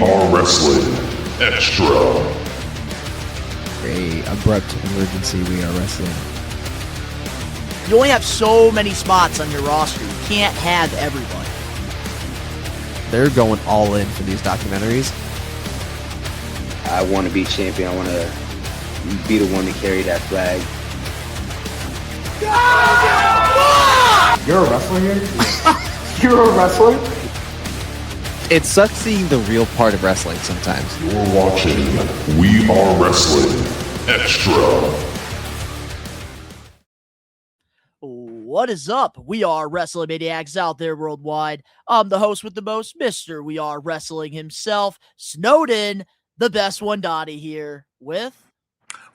Are Wrestling Extra. A abrupt emergency. We Are Wrestling. You only have so many spots on your roster. You can't have everyone. They're going all in for these documentaries. I want to be champion. I want to be the one to carry that flag. You're a wrestler here? You're a wrestler? It sucks seeing the real part of wrestling sometimes. You're watching We Are Wrestling Extra. What is up? We are Wrestling Maniacs out there worldwide. I'm the host with the most, Mr. We Are Wrestling himself, Snowden, the best one, Donnie, here with...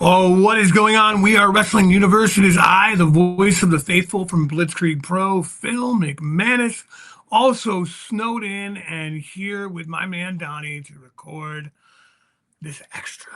Oh, what is going on? We Are Wrestling Universe. It is I, the voice of the faithful from Blitzkrieg Pro, Phil McManus, also snowed in and here with my man Donnie to record this extra.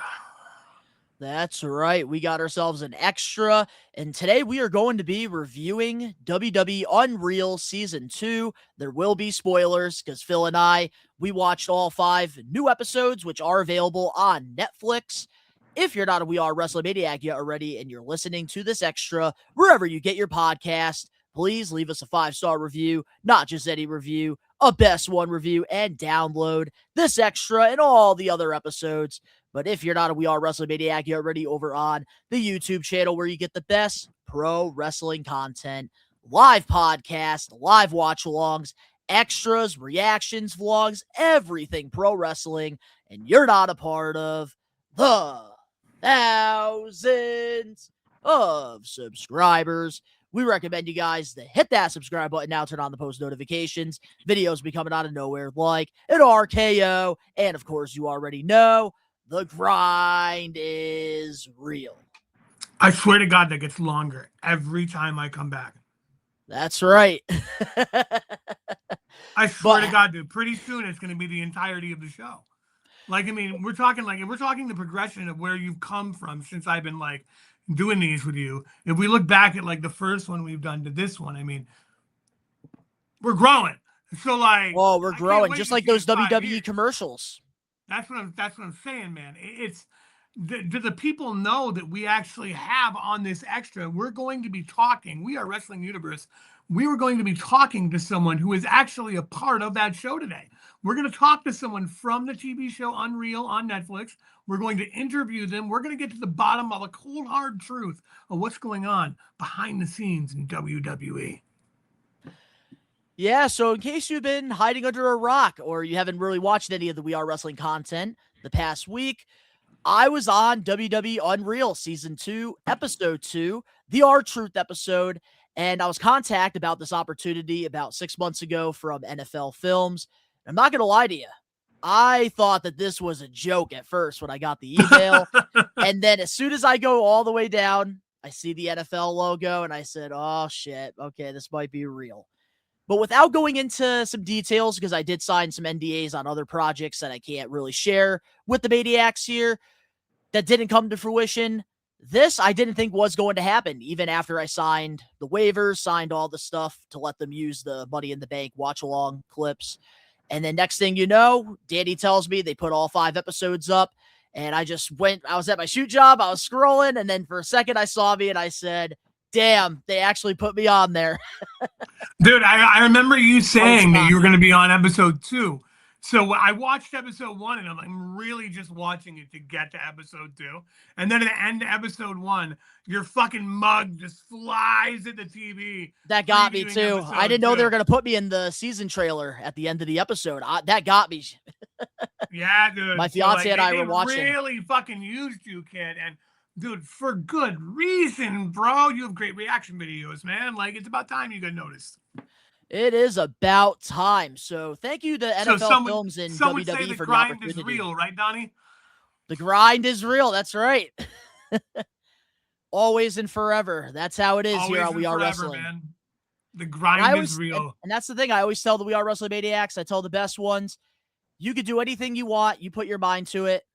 That's right. We got ourselves an extra, and today we are going to be reviewing WWE Unreal Season 2. There will be spoilers because Phil and we watched all 5 new episodes, which are available on Netflix. If you're not a We Are Wrestling Maniac yet already and you're listening to this extra wherever you get your podcast, please leave us a 5-star review, not just any review, a best one review, and download this extra and all the other episodes. But if you're not a We Are Wrestling Maniac, you're already over on the YouTube channel where you get the best pro wrestling content, live podcasts, live watch-alongs, extras, reactions, vlogs, everything pro wrestling, and you're not a part of the thousands of subscribers. We recommend you guys to hit that subscribe button now, turn on the post notifications. Videos be coming out of nowhere like an RKO. And of course, you already know the grind is real. I swear to God, that gets longer every time I come back. That's right. I swear to God, dude, pretty soon it's going to be the entirety of the show. Like, I mean, we're talking the progression of where you've come from since I've been like doing these with you. If we look back at like the first one we've done to this one, I mean, we're growing. So like, oh, we're growing just like those WWE commercials. That's what I'm saying, man. It's do the people know that we actually have on this extra? We're going to be talking. We Are Wrestling Universe. We were going to be talking to someone who is actually a part of that show today. We're going to talk to someone from the TV show Unreal on Netflix. We're going to interview them. We're going to get to the bottom of a cold, hard truth of what's going on behind the scenes in WWE. Yeah, so in case you've been hiding under a rock or you haven't really watched any of the We Are Wrestling content the past week, I was on WWE Unreal Season 2, Episode 2, the R-Truth episode, and I was contacted about this opportunity about 6 months ago from NFL Films. I'm not going to lie to you. I thought that this was a joke at first when I got the email. And then as soon as I go all the way down, I see the NFL logo and I said, oh shit, okay, this might be real. But without going into some details, because I did sign some NDAs on other projects that I can't really share with the Maniacs here that didn't come to fruition, this I didn't think was going to happen, even after I signed the waivers, signed all the stuff to let them use the Money in the Bank watch-along clips. And then next thing you know, Danny tells me they put all 5 episodes up, and I was at my shoot job, I was scrolling, and then for a second I saw me and I said, damn, they actually put me on there. Dude, I remember you saying that you were going to be on episode 2. So I watched episode 1 and I'm really just watching it to get to episode 2. And then at the end of episode 1, your fucking mug just flies at the TV. That got me too. I didn't know they were going to put me in the season trailer at the end of the episode. That got me. Yeah, dude. My fiance and I were watching. They really fucking used you, kid. And dude, for good reason, bro. You have great reaction videos, man. Like, it's about time you got noticed. It is about time. So thank you to NFL Films and WWE say the for the grind opportunity. is real, right, Donnie? The grind is real. That's right. Always and forever. That's how it is here on We Are Wrestling. Man. The grind is real. And that's the thing. I always tell the We Are Wrestling Maniacs, I tell the best ones, you could do anything you want. You put your mind to it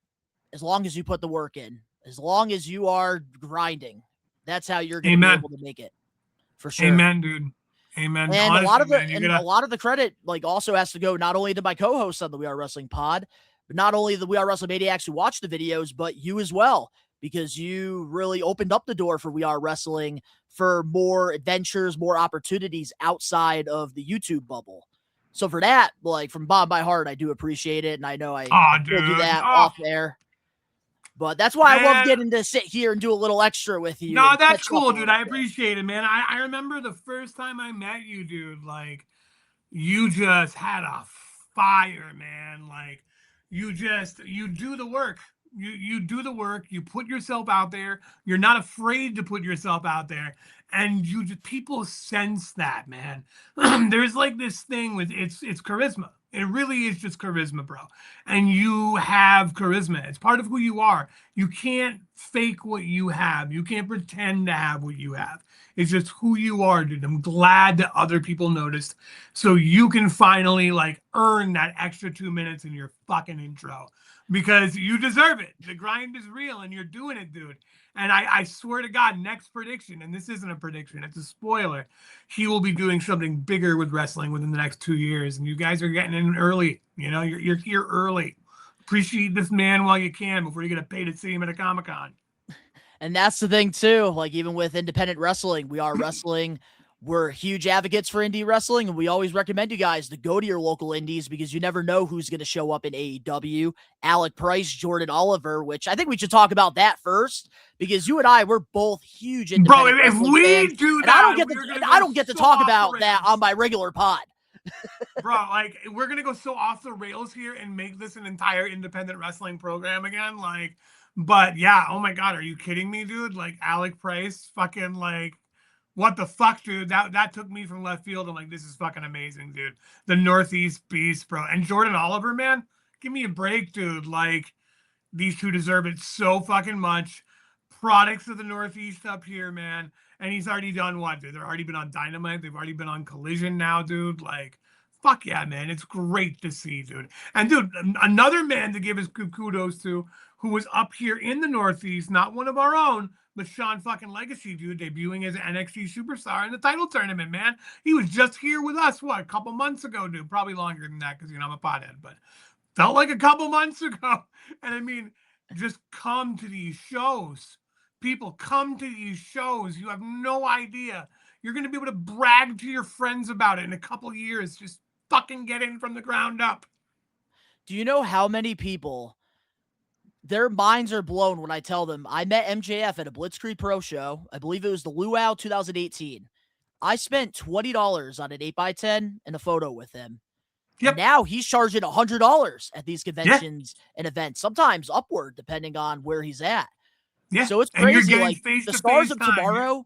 as long as you put the work in. As long as you are grinding. That's how you're going to be able to make it. For sure. Amen, dude. Amen. And honestly, a lot of the credit like also has to go not only to my co-hosts on the We Are Wrestling pod, not only the We Are Wrestling Maniacs who watch the videos, but you as well, because you really opened up the door for We Are Wrestling for more adventures, more opportunities outside of the YouTube bubble. So for that, like from bottom of my heart, I do appreciate it. And I know I told you that off there. But that's why I love getting to sit here and do a little extra with you. No, that's cool, dude. I appreciate it, man. I remember the first time I met you, dude. Like, you just had a fire, man. Like, you do the work. You do the work. You put yourself out there. You're not afraid to put yourself out there. And people sense that, man. There's like this thing with it's charisma. It really is just charisma, bro. And you have charisma. It's part of who you are. You can't fake what you have. You can't pretend to have what you have. It's just who you are, dude. I'm glad that other people noticed, so you can finally like earn that extra 2 minutes in your fucking intro, because you deserve it. The grind is real and you're doing it, dude. And I swear to God, next prediction, and this isn't a prediction, it's a spoiler, he will be doing something bigger with wrestling within the next 2 years. And you guys are getting in early. You know, you're here early. Appreciate this man while you can before you get paid to see him at a Comic-Con. And that's the thing too. Like, even with independent wrestling, We Are Wrestling, we're huge advocates for indie wrestling, and we always recommend you guys to go to your local indies, because you never know who's going to show up in AEW. Alec Price, Jordan Oliver, which I think we should talk about that first, because you and I, we're both huge independent Bro, if we fans, do and that, I don't get to talk about that on my regular pod. Bro, like, we're gonna go so off the rails here and make this an entire independent wrestling program again. Like, but yeah, oh my God, are you kidding me, dude? Like, Alec Price, fucking, like, what the fuck, dude? That took me from left field. I'm like, this is fucking amazing, dude. The Northeast Beast, bro. And Jordan Oliver, man, give me a break, dude. Like, these two deserve it so fucking much. Products of the Northeast up here, man. And he's already done what, dude? They've already been on Dynamite. They've already been on Collision now, dude. Like, fuck yeah, man. It's great to see, dude. And, dude, another man to give his kudos to, who was up here in the Northeast, not one of our own, but Sean fucking Legacy, dude, debuting as an NXT superstar in the title tournament, man. He was just here with us, what, a couple months ago, dude? Probably longer than that, because, you know, I'm a pothead, but felt like a couple months ago. And I mean, just come to these shows. People, come to these shows. You have no idea. You're going to be able to brag to your friends about it in a couple years. Just fucking get in from the ground up. Do you know how many people, their minds are blown when I tell them I met MJF at a Blitzkrieg Pro show? I believe it was the Luau 2018. I spent $20 on an 8x10 and a photo with him. Yep. And now he's charging $100 at these conventions and events, sometimes upward, depending on where he's at. Yeah. So it's crazy. Like, the Stars of Tomorrow,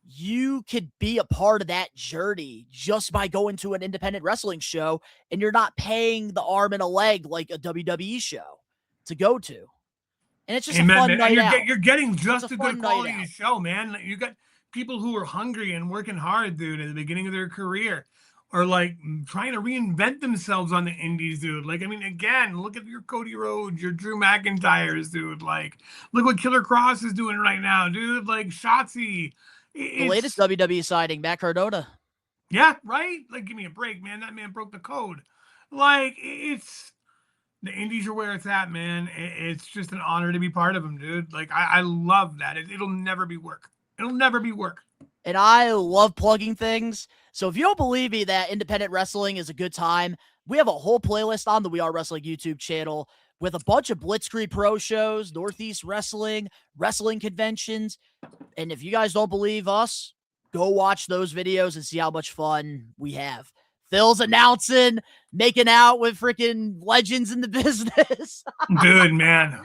you could be a part of that journey just by going to an independent wrestling show, and you're not paying the arm and a leg like a WWE show to go to. And it's just a fun night out. You're getting just a good quality show, man. You got people who are hungry and working hard, dude, at the beginning of their career, or like trying to reinvent themselves on the indies, dude. Like, I mean, again, look at your Cody Rhodes, your Drew McIntyres, dude. Like, look what Killer Cross is doing right now, dude. Like, Shotzi. The latest WWE signing, Matt Cardona. Yeah, right? Like, give me a break, man. That man broke the code. Like, it's the indies are where it's at, man. It's just an honor to be part of them, dude. Like, I love that. It'll never be work. It'll never be work. And I love plugging things. So if you don't believe me that independent wrestling is a good time, we have a whole playlist on the We Are Wrestling YouTube channel with a bunch of Blitzkrieg Pro shows, Northeast Wrestling, wrestling conventions. And if you guys don't believe us, go watch those videos and see how much fun we have. Phil's announcing, making out with freaking legends in the business. Dude, man.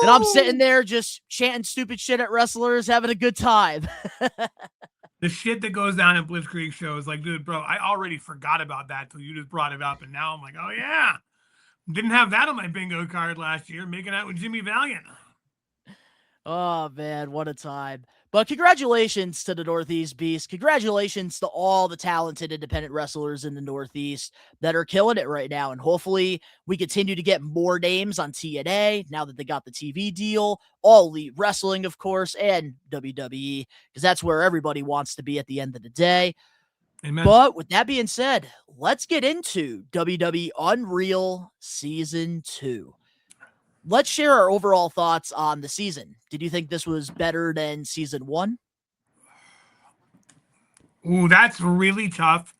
And I'm sitting there just chanting stupid shit at wrestlers, having a good time. The shit that goes down at Blitzkrieg shows, like, dude, bro, I already forgot about that till you just brought it up. And now I'm like, oh, yeah. Didn't have that on my bingo card last year, making out with Jimmy Valiant. Oh, man, what a time. But congratulations to the Northeast Beast. Congratulations to all the talented independent wrestlers in the Northeast that are killing it right now. And hopefully we continue to get more names on TNA now that they got the TV deal, All Elite Wrestling, of course, and WWE, because that's where everybody wants to be at the end of the day. Amen. But with that being said, let's get into WWE Unreal Season 2. Let's share our overall thoughts on the season. Did you think this was better than Season 1? Ooh, that's really tough.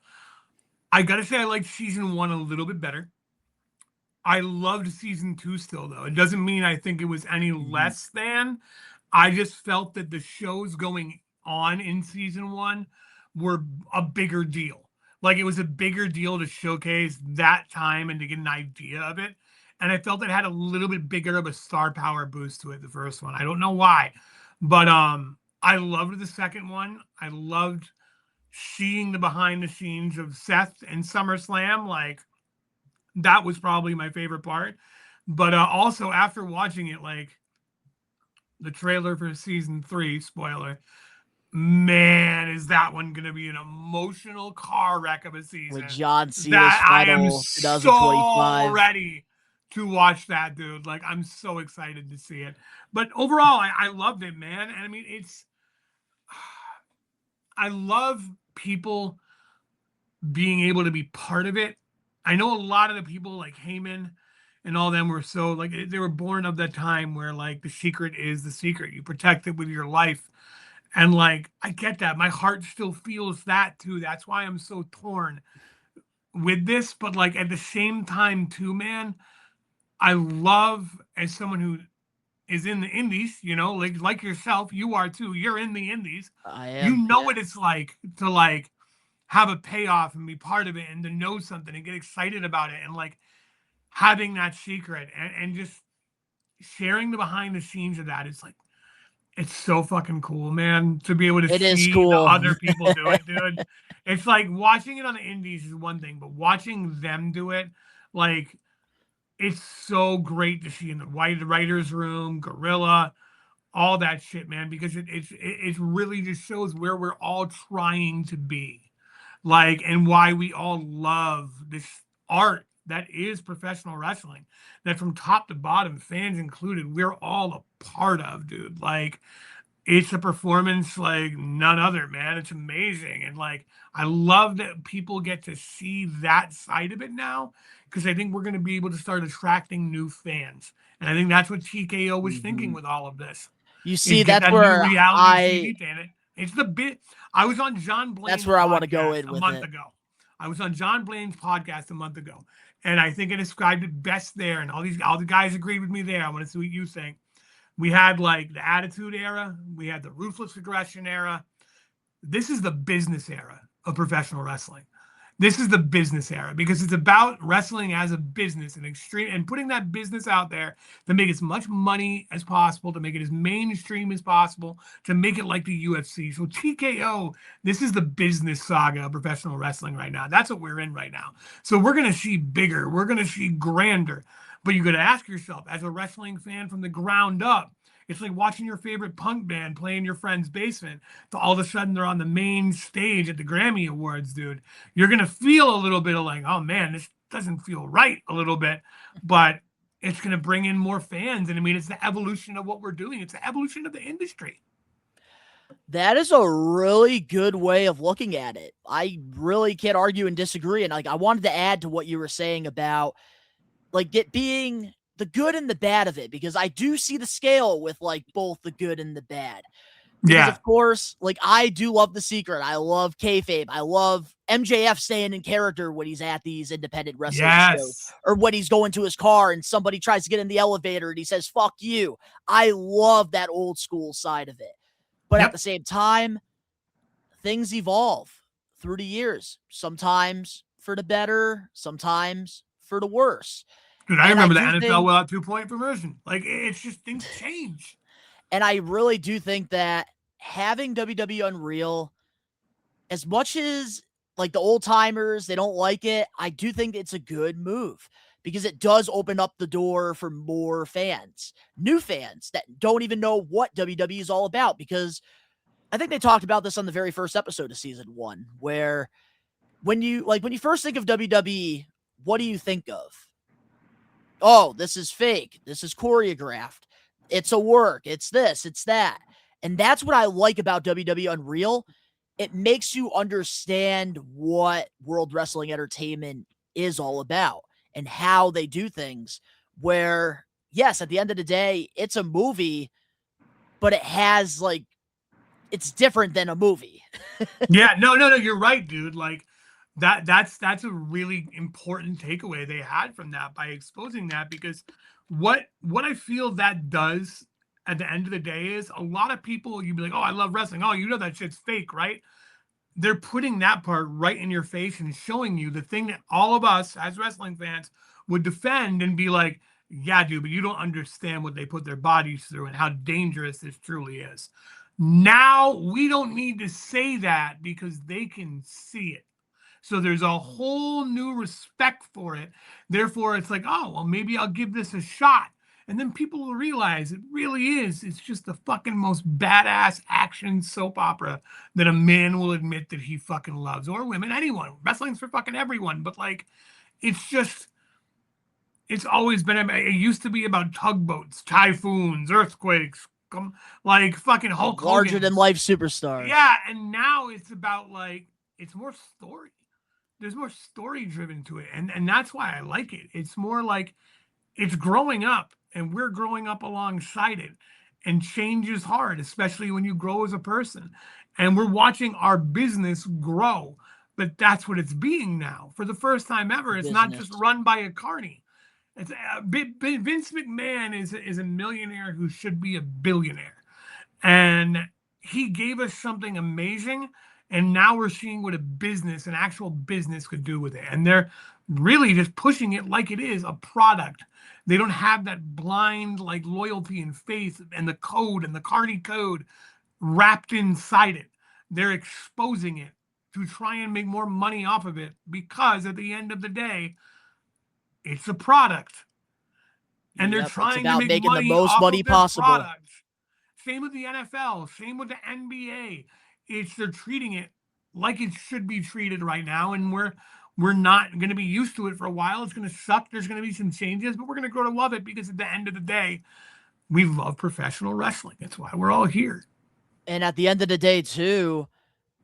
I gotta say I liked Season 1 a little bit better. I loved Season 2 still, though. It doesn't mean I think it was any less than. I just felt that the shows going on in Season 1 were a bigger deal. Like, it was a bigger deal to showcase that time and to get an idea of it. And I felt it had a little bit bigger of a star power boost to it, the first one. I don't know why. But I loved the second one. I loved seeing the behind the scenes of Seth and SummerSlam. Like, that was probably my favorite part. But also after watching it, like the trailer for Season 3, spoiler, man, is that one going to be an emotional car wreck of a season. With John Cena's That I am final so 2025. ready to watch that, dude. Like, I'm so excited to see it. But overall, I loved it, man. And I mean, I love people being able to be part of it. I know a lot of the people like Heyman and all them were so like they were born of that time where like the secret is the secret. You protect it with your life. And like I get that. My heart still feels that too. That's why I'm so torn with this. But like at the same time, too, man, I love as someone who is in the indies, you know, like yourself, you are too. You're in the indies. I am. You know what it's like to like have a payoff and be part of it and to know something and get excited about it and like having that secret and just sharing the behind the scenes of that is like it's so fucking cool, man, to be able to It is see the cool. other people do it, dude. It's like watching it on the indies is one thing, but watching them do it, like it's so great to see in the writers room, Gorilla, all that shit, man, because it really just shows where we're all trying to be. Like, and why we all love this art that is professional wrestling, that from top to bottom, fans included, we're all a part of, dude. Like, it's a performance like none other, man. It's amazing. And like, I love that people get to see that side of it now, because I think we're going to be able to start attracting new fans. And I think that's what TKO was thinking with all of this. You see, Get that's that where new reality TV fan. It's the bit. I was on John Blaine's That's where I want to go podcast in a with month it. ago. I was on John Blaine's podcast a month ago, and I think I described it best there. And all the guys agreed with me there. I want to see what you think. We had like the Attitude Era. We had the Ruthless Aggression Era. This is the business era of professional wrestling. This is the business era because it's about wrestling as a business and extreme and putting that business out there to make as much money as possible, to make it as mainstream as possible, to make it like the UFC. So TKO, this is the business saga of professional wrestling right now. That's what we're in right now. So we're going to see bigger. We're going to see grander. But you got to ask yourself, as a wrestling fan from the ground up, it's like watching your favorite punk band play in your friend's basement. To all of a sudden, they're on the main stage at the Grammy Awards, dude. You're going to feel a little bit of like, oh, man, this doesn't feel right a little bit. But it's going to bring in more fans. And I mean, it's the evolution of what we're doing. It's the evolution of the industry. That is a really good way of looking at it. I really can't argue and disagree. And like, I wanted to add to what you were saying about like it being the good and the bad of it, because I do see the scale with like both the good and the bad. Because of course, like I do love The Secret. I love kayfabe. I love MJF staying in character when he's at these independent wrestling shows, or when he's going to his car and somebody tries to get in the elevator and he says, fuck you. I love that old school side of it. But at the same time, things evolve through the years, sometimes for the better, sometimes for the worse. Dude, I remember the NFL without 2-point conversion. Like, it's just things change. And I really do think that having WWE Unreal, as much as like the old timers, they don't like it, I do think it's a good move because it does open up the door for more fans, new fans that don't even know what WWE is all about. Because I think they talked about this on the very first episode of season 1, where when you first think of WWE, what do you think of? Oh, this is fake. This is choreographed. It's a work. It's this, it's that. And that's what I like about WWE Unreal, it makes you understand what World Wrestling Entertainment is all about and how they do things. Where, yes, at the end of the day, it's a movie, but it has like, it's different than a movie. Yeah, no, you're right, dude. Like that's a really important takeaway they had from that by exposing that, because what I feel that does at the end of the day is a lot of people, you'd be like, oh, I love wrestling. Oh, you know that shit's fake, right? They're putting that part right in your face and showing you the thing that all of us as wrestling fans would defend and be like, yeah, dude, but you don't understand what they put their bodies through and how dangerous this truly is. Now we don't need to say that because they can see it. So there's a whole new respect for it. Therefore, it's like, oh, well, maybe I'll give this a shot. And then people will realize it really is. It's just the fucking most badass action soap opera that a man will admit that he fucking loves, or women, anyone. Wrestling's for fucking everyone. But like, it's just, it's always been, it used to be about tugboats, typhoons, earthquakes, like fucking Hulk Hogan. Larger than life superstars. Yeah. And now it's about like, it's more story. There's more story driven to it. And that's why I like it. It's more like it's growing up and we're growing up alongside it. And change is hard, especially when you grow as a person. And we're watching our business grow. But that's what it's being now. For the first time ever, it's not just run by a carny. It's Vince McMahon is a millionaire who should be a billionaire. And he gave us something amazing. And now we're seeing what an actual business could do with it. And they're really just pushing it like it is a product. They don't have that blind like loyalty and faith and the code and the Carney code wrapped inside it. They're exposing it to try and make more money off of it, because at the end of the day, it's a product. And they're trying to make making money the most money possible. Products. Same with the NFL, same with the NBA. They're treating it like it should be treated right now, and we're not going to be used to it for a while. It's going to suck. There's going to be some changes, but we're going to grow to love it, because at the end of the day, we love professional wrestling. That's why we're all here. And at the end of the day, too,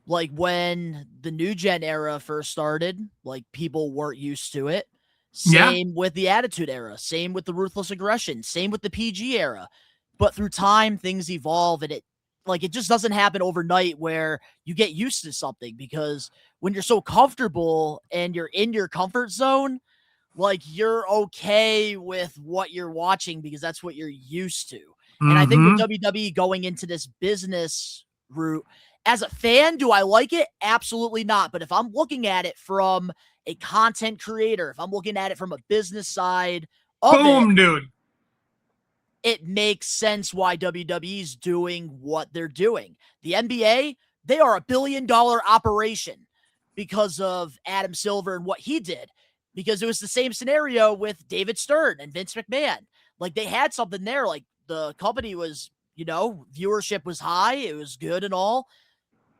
like when the new gen era first started, like people weren't used to it. Same with the Attitude Era. Same with the Ruthless Aggression. Same with the PG era. But through time, things evolve, and it just doesn't happen overnight where you get used to something, because when you're so comfortable and you're in your comfort zone, like you're okay with what you're watching because that's what you're used to. Mm-hmm. And I think with WWE going into this business route, as a fan, do I like it? Absolutely not. But if I'm looking at it from a content creator, if I'm looking at it from a business side of dude. It makes sense why WWE's doing what they're doing. The NBA, they are $1 billion operation because of Adam Silver and what he did, because it was the same scenario with David Stern and Vince McMahon. Like they had something there. Like the company was, viewership was high. It was good and all,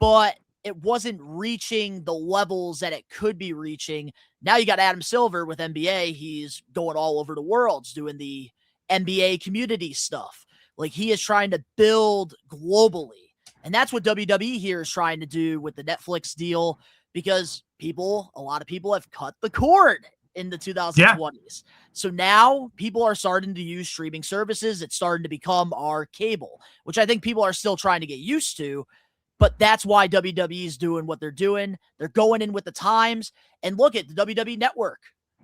but it wasn't reaching the levels that it could be reaching. Now you got Adam Silver with NBA. He's going all over the world, doing the NBA community stuff. Like he is trying to build globally. And that's what WWE here is trying to do with the Netflix deal, because a lot of people have cut the cord in the 2020s. Yeah. So now people are starting to use streaming services. It's starting to become our cable, which I think people are still trying to get used to. But that's why WWE is doing what they're doing. They're going in with the times. And look at the WWE Network.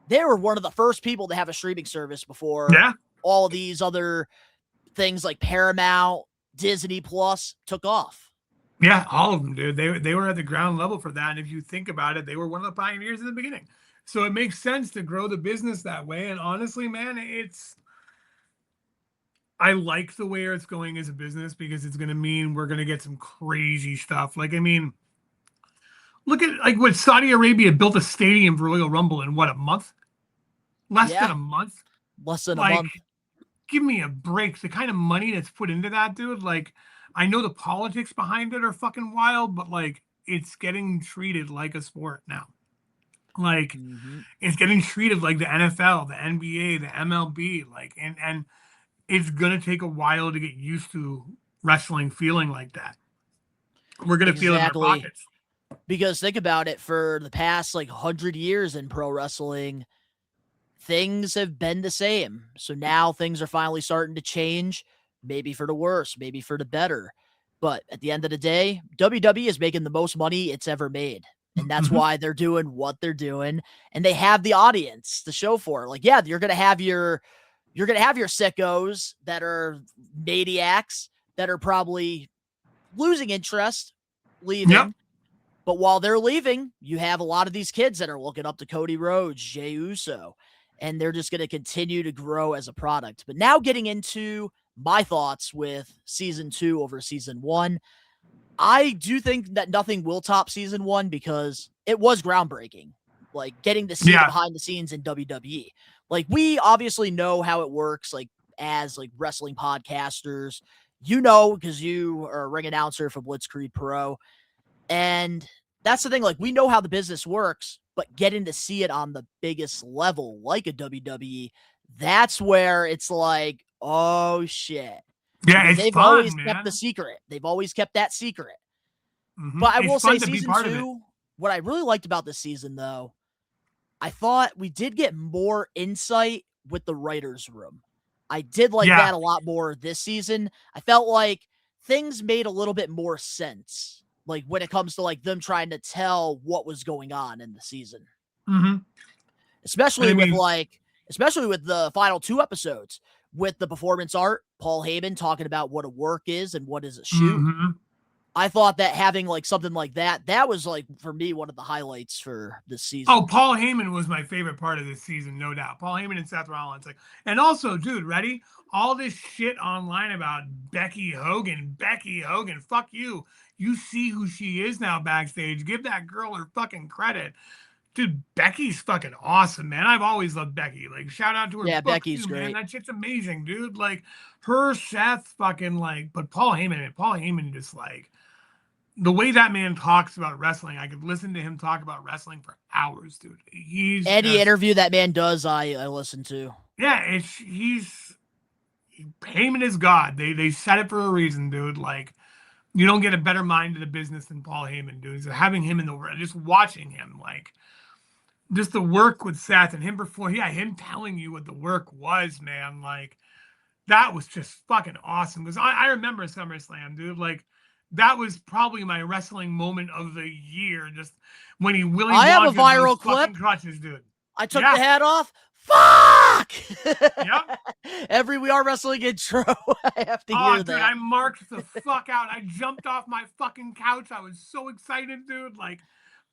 They were one of the first people to have a streaming service before all these other things like Paramount, Disney Plus took off. Yeah, all of them, dude. They were at the ground level for that. And if you think about it, they were one of the pioneers in the beginning. So it makes sense to grow the business that way. And honestly, man, I like the way it's going as a business, because it's going to mean we're going to get some crazy stuff. Like, I mean, look at like what Saudi Arabia built a stadium for Royal Rumble in what, a month? Less than a month? Less than a month. Give me a break. The kind of money that's put into that, dude. Like, I know the politics behind it are fucking wild, but like it's getting treated like a sport now. Like it's getting treated like the NFL, the NBA, the MLB, like, and it's going to take a while to get used to wrestling feeling like that. We're gonna feel it in our Exactly. pockets. Because think about it, for the past like 100 years in pro wrestling, things have been the same. So now things are finally starting to change, maybe for the worse, maybe for the better. But at the end of the day, WWE is making the most money it's ever made. And that's Mhm. why they're doing what they're doing. And they have the audience to show for it. Like, yeah, you're gonna have your sickos that are maniacs that are probably losing interest, leaving. Yep. But while they're leaving, you have a lot of these kids that are looking up to Cody Rhodes, Jey Uso, and they're just going to continue to grow as a product. But now getting into my thoughts with season 2 over season 1, I do think that nothing will top season 1 because it was groundbreaking. Like getting to see the Yeah. behind the scenes in WWE. Like we obviously know how it works, like as like wrestling podcasters, because you are a ring announcer for Blitzkrieg Pro. And that's the thing, like we know how the business works, but getting to see it on the biggest level, like a WWE, that's where it's like, oh shit. Yeah, Because it's they've fun, always man. kept the secret. They've always kept that secret. Mhm. But I It's will fun say to be season part of it. 2, what I really liked about this season though, I thought we did get more insight with the writers' room. I did like Yeah. that a lot more this season. I felt like things made a little bit more sense, like when it comes to like them trying to tell what was going on in the season, hmm especially I mean, especially with the final 2 episodes with the performance art, Paul Heyman talking about what a work is and what is a shoot. mhm. I thought that having like something like that was like for me one of the highlights for this season. Oh, Paul Heyman was my favorite part of this season, no doubt. Paul Heyman and Seth Rollins, like, and also, dude, ready? All this shit online about Becky Hogan. Becky Hogan, fuck you. You see who she is now backstage. Give that girl her fucking credit. Dude, Becky's fucking awesome, man. I've always loved Becky. Like, shout out to her Yeah, book, Becky's too, man. great. That shit's amazing, dude. Like, her, Seth, fucking, like, but Paul Heyman just, like, the way that man talks about wrestling, I could listen to him talk about wrestling for hours, dude. He's Any just, interview that man does, I listen to. yeah, he's Heyman is God. They said it for a reason, dude. Like, you don't get a better mind to the business than Paul Heyman, dude. So having him in the world, just watching him, like, just the work with Seth and him before, yeah, him telling you what the work was, man. Like, that was just fucking awesome. Because I remember SummerSlam, dude. Like, that was probably my wrestling moment of the year. Just when he Willy I have a Wonka viral those clip. fucking crutches, dude. I took Yeah. the hat off. Fuck! Yep. Every We Are Wrestling intro, I have to Oh, hear dude, that. I marked the fuck out. I jumped off my fucking couch. I was so excited, dude. Like,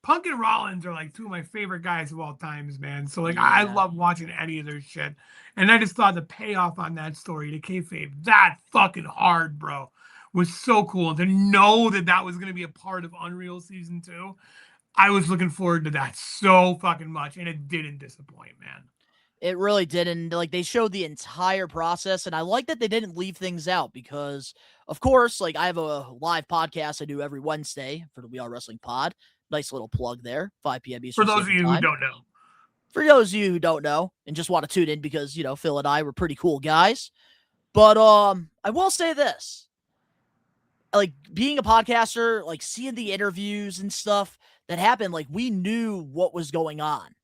Punk and Rollins are like 2 of my favorite guys of all times, man. So, like, I Yeah. love watching any of their shit. And I just thought the payoff on that story to kayfabe that fucking hard, bro, was so cool. To know that that was going to be a part of Unreal Season 2, I was looking forward to that so fucking much. And it didn't disappoint, man. It really didn't. Like, they showed the entire process, and I like that they didn't leave things out because, of course, like, I have a live podcast I do every Wednesday for the We Are Wrestling Pod. Nice little plug there, 5 p.m. For Eastern those of Standard you who Time. don't know. For those of you who don't know and just want to tune in because, Phil and I were pretty cool guys. But I will say this. Like, being a podcaster, like, seeing the interviews and stuff that happened, like, we knew what was going on.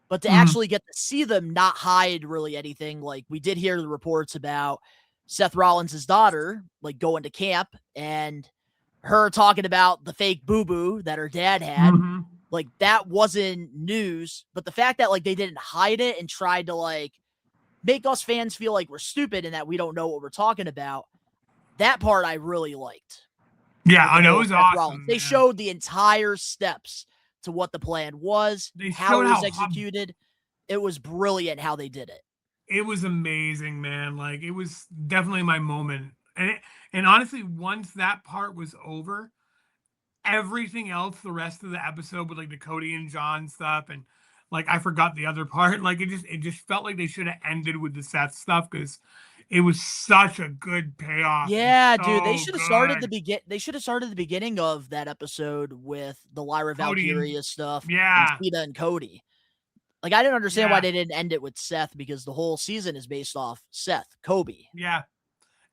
But to Mhm. actually get to see them not hide really anything, like, we did hear the reports about Seth Rollins' daughter, like, going to camp and her talking about the fake boo-boo that her dad had. Mhm. Like, that wasn't news. But the fact that, like, they didn't hide it and tried to, like, make us fans feel like we're stupid and that we don't know what we're talking about, that part I really liked. Yeah, I With the know. It whole was Seth awesome. Rollins. They man. showed the entire steps to what the plan was, They how showed it was how executed. It was brilliant how they did it. It was amazing, man. Like, it was definitely my moment. And honestly, once that part was over, everything else, the rest of the episode with like the Cody and John stuff, and like I forgot the other part. Like, it just felt like they should have ended with the Seth stuff because it was such a good payoff. and Yeah, dude, they so should have started good. they should have started the beginning of that episode with the Lyra Cody and- Valkyria stuff Yeah. and Cena and Cody. Like, I didn't understand why Yeah. they didn't end it with Seth because the whole season is based off Seth, Kobe. Yeah.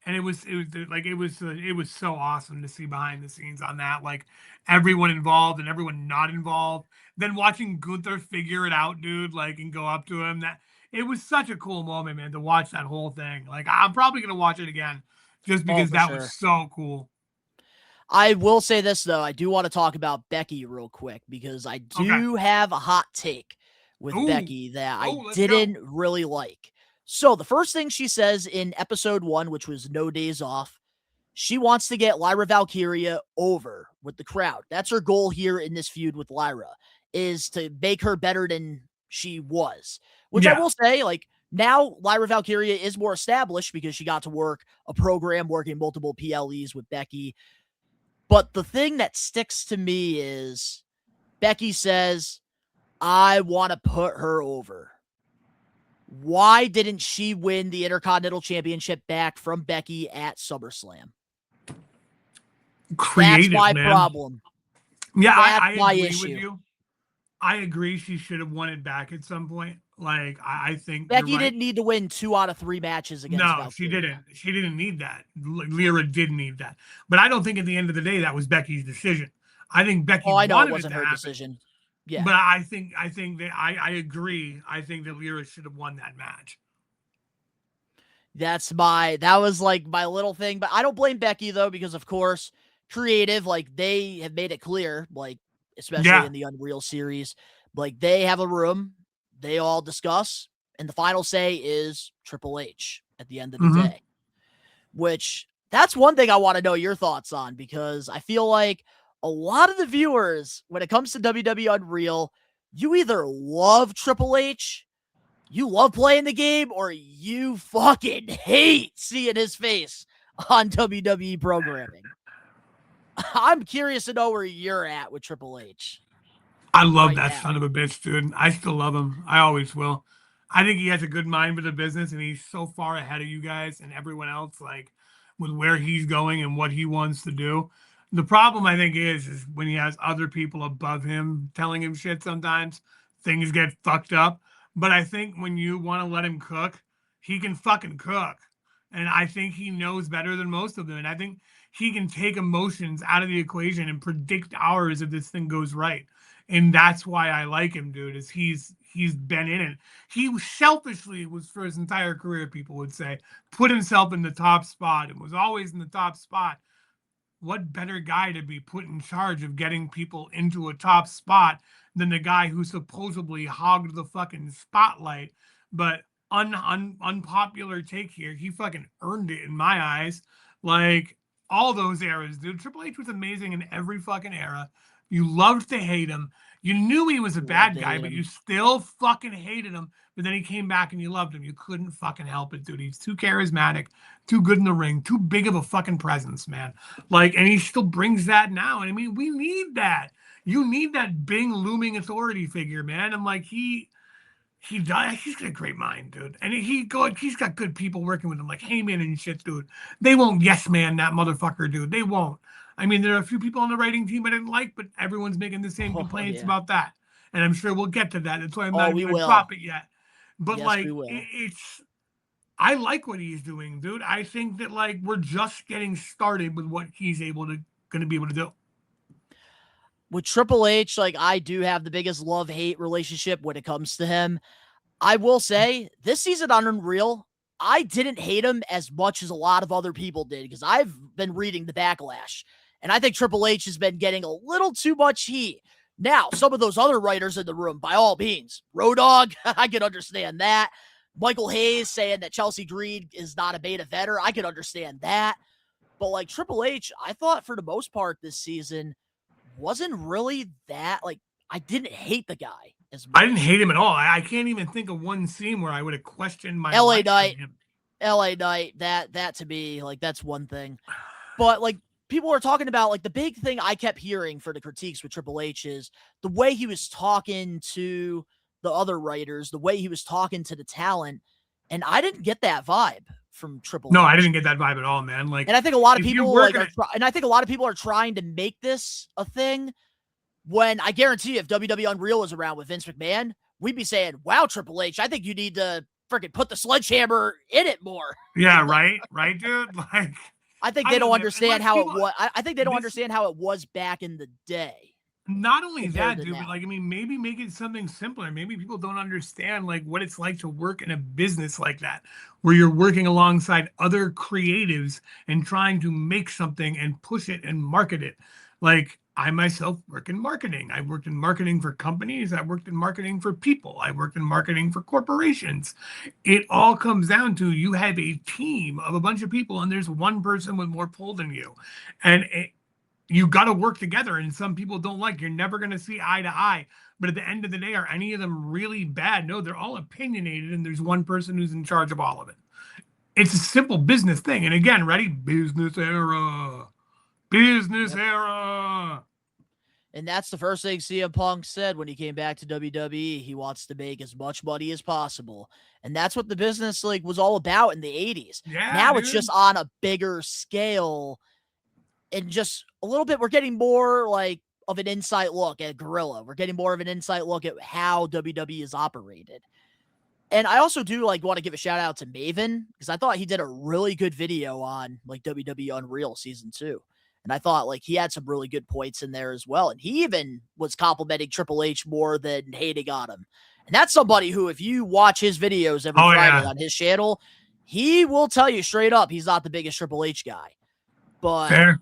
And it was so awesome to see behind the scenes on that, like everyone involved and everyone not involved. Then watching Gunther figure it out, dude, like and go up to him. That it was such a cool moment, man, to watch that whole thing. Like I'm probably gonna watch it again just Oh, because for that sure. was so cool. I will say this, though. I do want to talk about Becky real quick because I do have a hot take with Ooh. Becky that I Let's go. didn't really like. So the first thing she says in episode 1, which was No Days Off, she wants to get Lyra Valkyria over with the crowd. That's her goal here in this feud with Lyra, is to make her better than she was. Which I Yeah. will say, like, now Lyra Valkyria is more established because she got to work a program working multiple PLEs with Becky. But the thing that sticks to me is Becky says, I want to put her over. Why didn't she win the Intercontinental Championship back from Becky at SummerSlam? Creative, That's my man. problem. Yeah, That's I my agree issue. with you. I agree she should have won it back at some point. Like I think Becky you're right. didn't need to win 2 out of 3 matches against No, Valkyria. she didn't. She didn't need that. Lyra did need that. But I don't think at the end of the day that was Becky's decision. I think Becky Oh, I know it wanted wasn't to her happen. decision. Yeah. But I think that I agree. I think that Lyra should have won that match. That was like my little thing, but I don't blame Becky though, because of course, creative, like they have made it clear, like, especially in the Unreal series, like they have a room, they all discuss, and the final say is Triple H at the end of the day. Which that's one thing I want to know your thoughts on, because I feel like a lot of the viewers, when it comes to WWE Unreal, you either love Triple H, you love playing the game, or you fucking hate seeing his face on WWE programming. I'm curious to know where you're at with Triple H. I love right that now. son of a bitch, dude. I still love him. I always will. I think he has a good mind for the business, and he's so far ahead of you guys and everyone else, like with where he's going and what he wants to do. The problem I think is when he has other people above him telling him shit sometimes, things get fucked up. But I think when you want to let him cook, he can fucking cook. And I think he knows better than most of them. And I think he can take emotions out of the equation and predict hours if this thing goes right. And that's why I like him, dude, is he's been in it. He selfishly was, for his entire career, people would say, put himself in the top spot and was always in the top spot. What better guy to be put in charge of getting people into a top spot than the guy who supposedly hogged the fucking spotlight? But unpopular take here, he fucking earned it in my eyes. Like all those eras, dude. Triple H was amazing in every fucking era. You loved to hate him. You knew he was a bad guy, but you still fucking hated him. But then he came back and you loved him. You couldn't fucking help it, dude. He's too charismatic, too good in the ring, too big of a fucking presence, man. Like, and he still brings that now. And I mean, we need that. You need that big looming authority figure, man. And like he does. He's got a great mind, dude. And he's got good people working with him, like Heyman and shit, dude. They won't yes man that motherfucker, dude. They won't. I mean, there are a few people on the writing team I didn't like, but everyone's making the same complaints about that. And I'm sure we'll get to that. That's why I'm not even going to drop it yet. But like, I like what he's doing, dude. I think that like we're just getting started with what he's going to be able to do. With Triple H, like I do have the biggest love-hate relationship when it comes to him. I will say this season on Unreal, I didn't hate him as much as a lot of other people did, because I've been reading the backlash, and I think Triple H has been getting a little too much heat. Now, some of those other writers in the room, by all means, Road Dogg, I can understand that. Michael Hayes saying that Chelsea Green is not a beta vetter, I can understand that. But like Triple H, I thought for the most part this season wasn't really that, like, I didn't hate the guy as much. I didn't hate him at all. I can't even think of one scene where I would have questioned my LA Knight, that to me, like, that's one thing. But like people are talking about, like, the big thing I kept hearing for the critiques with Triple H is the way he was talking to the other writers, the way he was talking to the talent, and I didn't get that vibe from Triple H. No, I didn't get that vibe at all, man. Like, and I think a lot of people are trying to make this a thing, when I guarantee if WWE Unreal was around with Vince McMahon, we'd be saying, wow, Triple H, I think you need to freaking put the sledgehammer in it more. Yeah, right, dude. Like, I think I they know don't that understand unless how people- it was. I think they don't this- understand how it was back in the day. Not only compared that, to dude, now. but like, I mean, maybe make it something simpler. Maybe people don't understand like what it's like to work in a business like that, where you're working alongside other creatives and trying to make something and push it and market it. Like, I myself work in marketing. I worked in marketing for companies. I worked in marketing for people. I worked in marketing for corporations. It all comes down to you have a team of a bunch of people, and there's one person with more pull than you, and you got to work together. And some people don't like. You're never going to see eye to eye. But at the end of the day, are any of them really bad? No, they're all opinionated, and there's one person who's in charge of all of it. It's a simple business thing. And again, ready? Business era. Business era. And that's the first thing CM Punk said when he came back to WWE. He wants to make as much money as possible. And that's what the business like was all about in the 80s. Yeah, Now it's dude. just on a bigger scale and just a little bit. We're getting more like of an insight look at Gorilla. We're getting more of an insight look at how WWE is operated. And I also do like want to give a shout out to Maven because I thought he did a really good video on like WWE Unreal Season 2. And I thought like he had some really good points in there as well. And he even was complimenting Triple H more than hating on him. And that's somebody who, if you watch his videos every Friday on his channel, he will tell you straight up he's not the biggest Triple H guy. But Fair.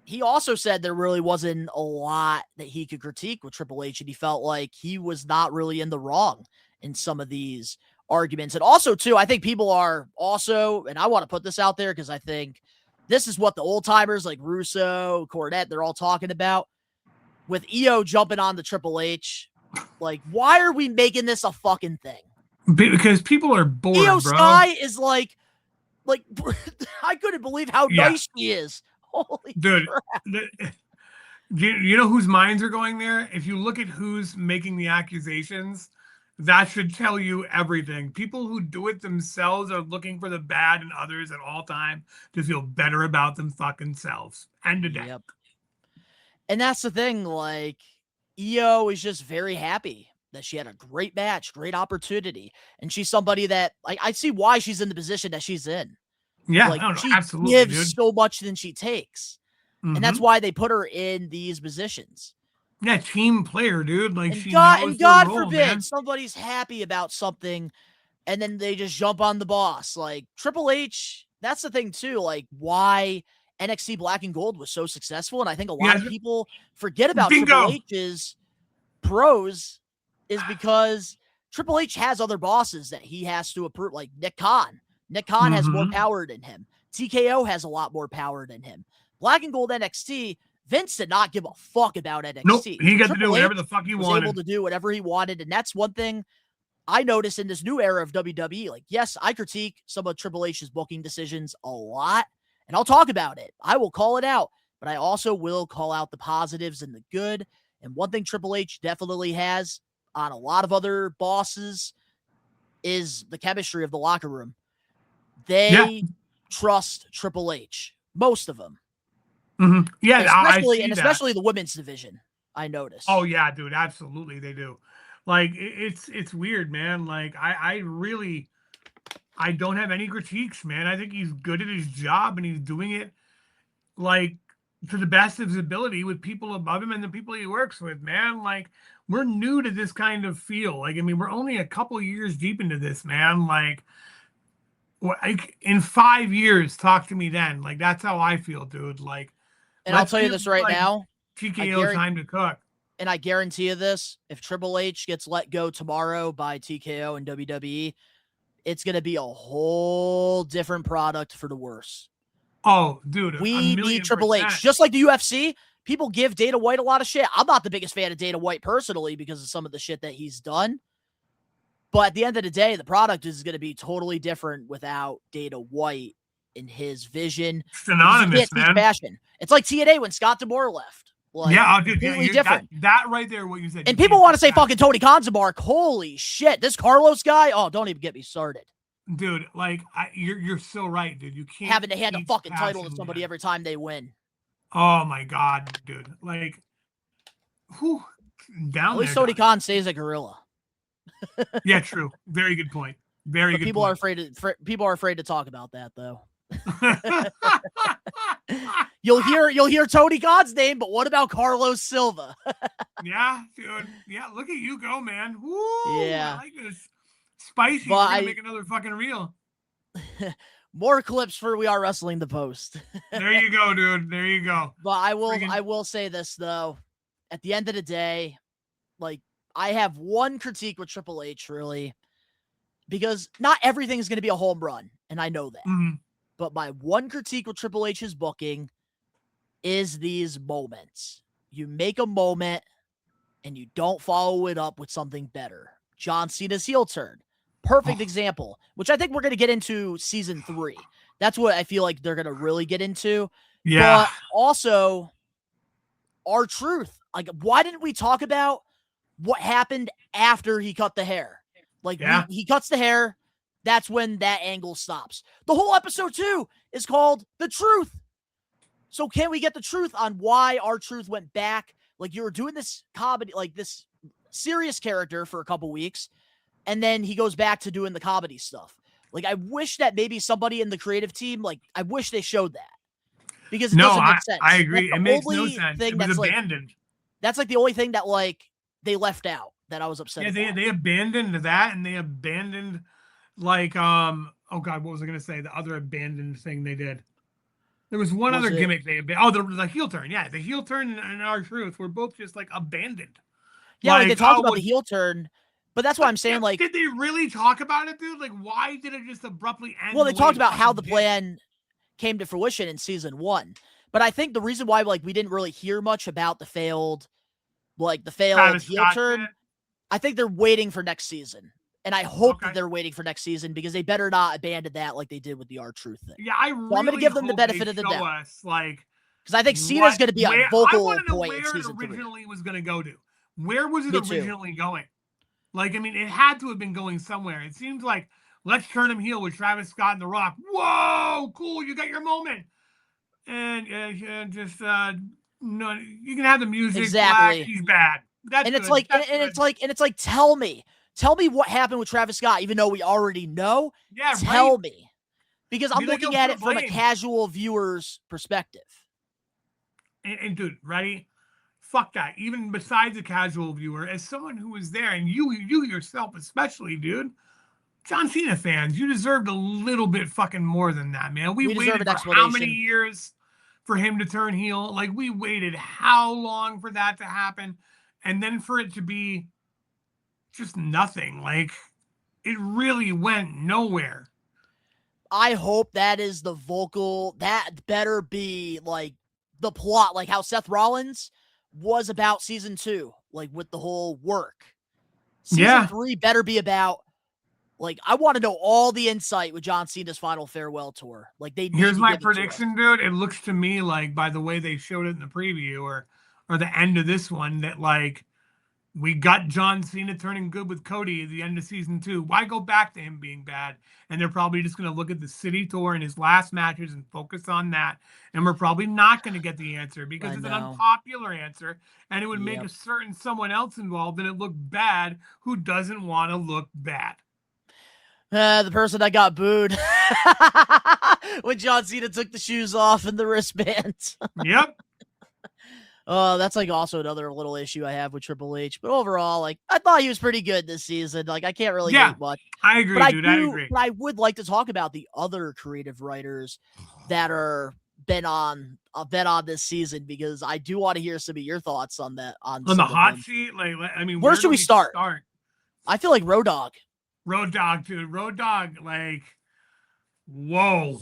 he also said there really wasn't a lot that he could critique with Triple H. And he felt like he was not really in the wrong in some of these arguments. And also, too, I think people are also, and I want to put this out there because I think this is what the old timers like Russo, Cornette, they're all talking about with EO jumping on the Triple H. Like, why are we making this a fucking thing? Because people are bored, EO bro. Sky is like I couldn't believe how nice he is. Holy Dude, crap. You know whose minds are going there? If you look at who's making the accusations, that should tell you everything. People who do it themselves are looking for the bad in others at all time to feel better about them fucking selves. End of day. Yep. And that's the thing, like, EO is just very happy that she had a great match, great opportunity. And she's somebody that, like, I see why she's in the position that she's in. Yeah, like, no, she absolutely, gives dude. so much than she takes. And that's why they put her in these positions. Yeah, team player, dude. Like, And she God, knows and the God role, forbid man. somebody's happy about something and then they just jump on the boss. Like, Triple H, that's the thing, too. Like, why NXT Black and Gold was so successful. And I think a lot of people forget about Bingo. Triple H's pros is because Triple H has other bosses that he has to approve, like Nick Khan. Nick Khan has more power than him. TKO has a lot more power than him. Black and Gold NXT, Vince did not give a fuck about NXT. Nope, he got to do Triple whatever H the fuck he was wanted. able to do whatever he wanted. And that's one thing I noticed in this new era of WWE. Like, yes, I critique some of Triple H's booking decisions a lot, and I'll talk about it. I will call it out, but I also will call out the positives and the good. And one thing Triple H definitely has on a lot of other bosses is the chemistry of the locker room. They trust Triple H, most of them. Yeah, especially the women's division, I noticed. Oh yeah, dude, absolutely they do. Like, it's weird, man. Like, I don't have any critiques, man. I think he's good at his job and he's doing it like to the best of his ability with people above him and the people he works with, man. Like, we're new to this kind of feel. Like, I mean, we're only a couple years deep into this, man. Like, in 5 years, talk to me then. Like, that's how I feel, dude. Like, and I'll tell you this right now. TKO time to cook. And I guarantee you this, if Triple H gets let go tomorrow by TKO and WWE, it's going to be a whole different product for the worse. Oh, dude. We need Triple H. Just like the UFC, people give Dana White a lot of shit. I'm not the biggest fan of Dana White personally because of some of the shit that he's done. But at the end of the day, the product is going to be totally different without Dana White in his vision. Synonymous, man. Passion. It's like TNA when Scott D'Amore left. Like, yeah, dude, completely different. That right there, what you said. And people want to say fucking Tony Khan's a mark. Holy shit, this Carlos guy. Oh, don't even get me started. Dude, like, you're so right, dude. You can't having to hand a fucking title to somebody every time they win. Oh my god, dude. Like, who down at least Tony Khan stays a gorilla. Yeah, true. Very good point. Very But good people point. are afraid to talk about that though. You'll hear Tony Khan's name, but what about Carlos Silva? Yeah, dude. Yeah, look at you go, man. Woo! Yeah. I like this. Spicy. But We're gonna make another fucking reel. More clips for We Are Wrestling the Post. There you go, dude. There you go. But I will say this though. At the end of the day, like I have one critique with Triple H really, because not everything is going to be a home run, and I know that. Mhm. But my one critique with Triple H's booking is these moments. You make a moment and you don't follow it up with something better. John Cena's heel turn. Perfect example, which I think we're going to get into season 3. That's what I feel like they're going to really get into. Yeah. But also, R-Truth. Like, why didn't we talk about what happened after he cut the hair? Like, Yeah. he cuts the hair. That's when that angle stops. The whole episode 2 is called The Truth. So can we get the truth on why R-Truth went back? Like, you were doing this comedy, like this serious character for a couple weeks, and then he goes back to doing the comedy stuff. Like, I wish that maybe somebody in the creative team, like, I wish they showed that. Because it doesn't make sense. I agree. That's It the makes no only sense. thing It was that's abandoned. that's like the only thing that like they left out that I was upset Yeah, about. they abandoned that, and they abandoned like oh god, what was I gonna say? The other abandoned thing they did. There was one Was other it- gimmick they abandoned. The heel turn. Yeah, the heel turn and R-Truth were both just like abandoned. Yeah, like they talked about well, the heel turn, but that's why I'm saying, yeah, like, did they really talk about it, dude? Like, why did it just abruptly end? well, they the way talked it about how fucking the did? plan came to fruition in season 1. But I think the reason why, like, we didn't really hear much about the failed Travis heel Scott turn, shit? I think they're waiting for next season. And I hope Okay. that they're waiting for next season because they better not abandon that like they did with the R-Truth thing. Yeah, I really I'm gonna give them the hope benefit they of the show doubt. us, like, Because I think Cena's going to be a I vocal want to know point where in it season 3. originally was going to go to. Where was it Me too. originally going? Like, I mean, it had to have been going somewhere. It seems like let's turn him heel with Travis Scott and The Rock. Whoa, cool, you got your moment. And just no, you can have the music. Exactly. Black, he's bad. That's And it's good. like, That's and good. it's like, tell me what happened with Travis Scott, even though we already know. Yeah, Tell right. me, because I'm Be like, looking yo, at put it from a blame. casual viewer's perspective. And dude, ready? Fuck that. Even besides a casual viewer, as someone who was there, and you yourself especially, dude, John Cena fans, you deserved a little bit fucking more than that, man. We deserve waited an for how many explanation. years for him to turn heel? Like, we waited how long for that to happen? And then for it to be just nothing. Like, it really went nowhere. I hope that is the vocal. That better be like the plot, like how Seth Rollins was about season 2, like with the whole work. Season 3 better be about, like, I want to know all the insight with John Cena's final farewell tour. Like, they need Here's to my give it to us. prediction, dude. It looks to me like, by the way they showed it in the preview or the end of this one, that like we got John Cena turning good with Cody at the end of season 2. Why go back to him being bad? And they're probably just going to look at the city tour and his last matches and focus on that. And we're probably not going to get the answer because it's an unpopular answer, and it would make a certain someone else involved and it look bad who doesn't want to look bad. The person that got booed when John Cena took the shoes off and the wristbands. Yep. That's like also another little issue I have with Triple H. But overall, like, I thought he was pretty good this season. Like, I can't really hate much. I agree, but dude. I agree. But I would like to talk about the other creative writers that are been on this season, because I do want to hear some of your thoughts on that. On the hot seat, like, I mean, where should we start? I feel like Road Dogg. Road Dogg, dude. Road Dogg, like, whoa,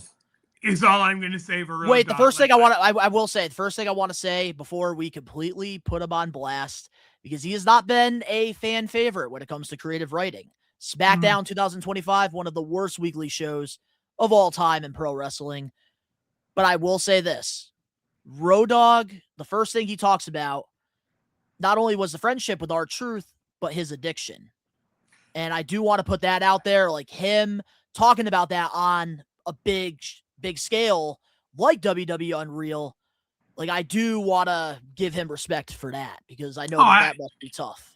is all I'm going to say for Road Dogg. Wait, the first thing I will say, the first thing I want to say before we completely put him on blast, because he has not been a fan favorite when it comes to creative writing. SmackDown 2025, one of the worst weekly shows of all time in pro wrestling. But I will say this, Road Dogg, the first thing he talks about, not only was the friendship with R-Truth, but his addiction. And I do want to put that out there, like him talking about that on a big scale, like WWE Unreal. Like, I do want to give him respect for that, because I know that must be tough.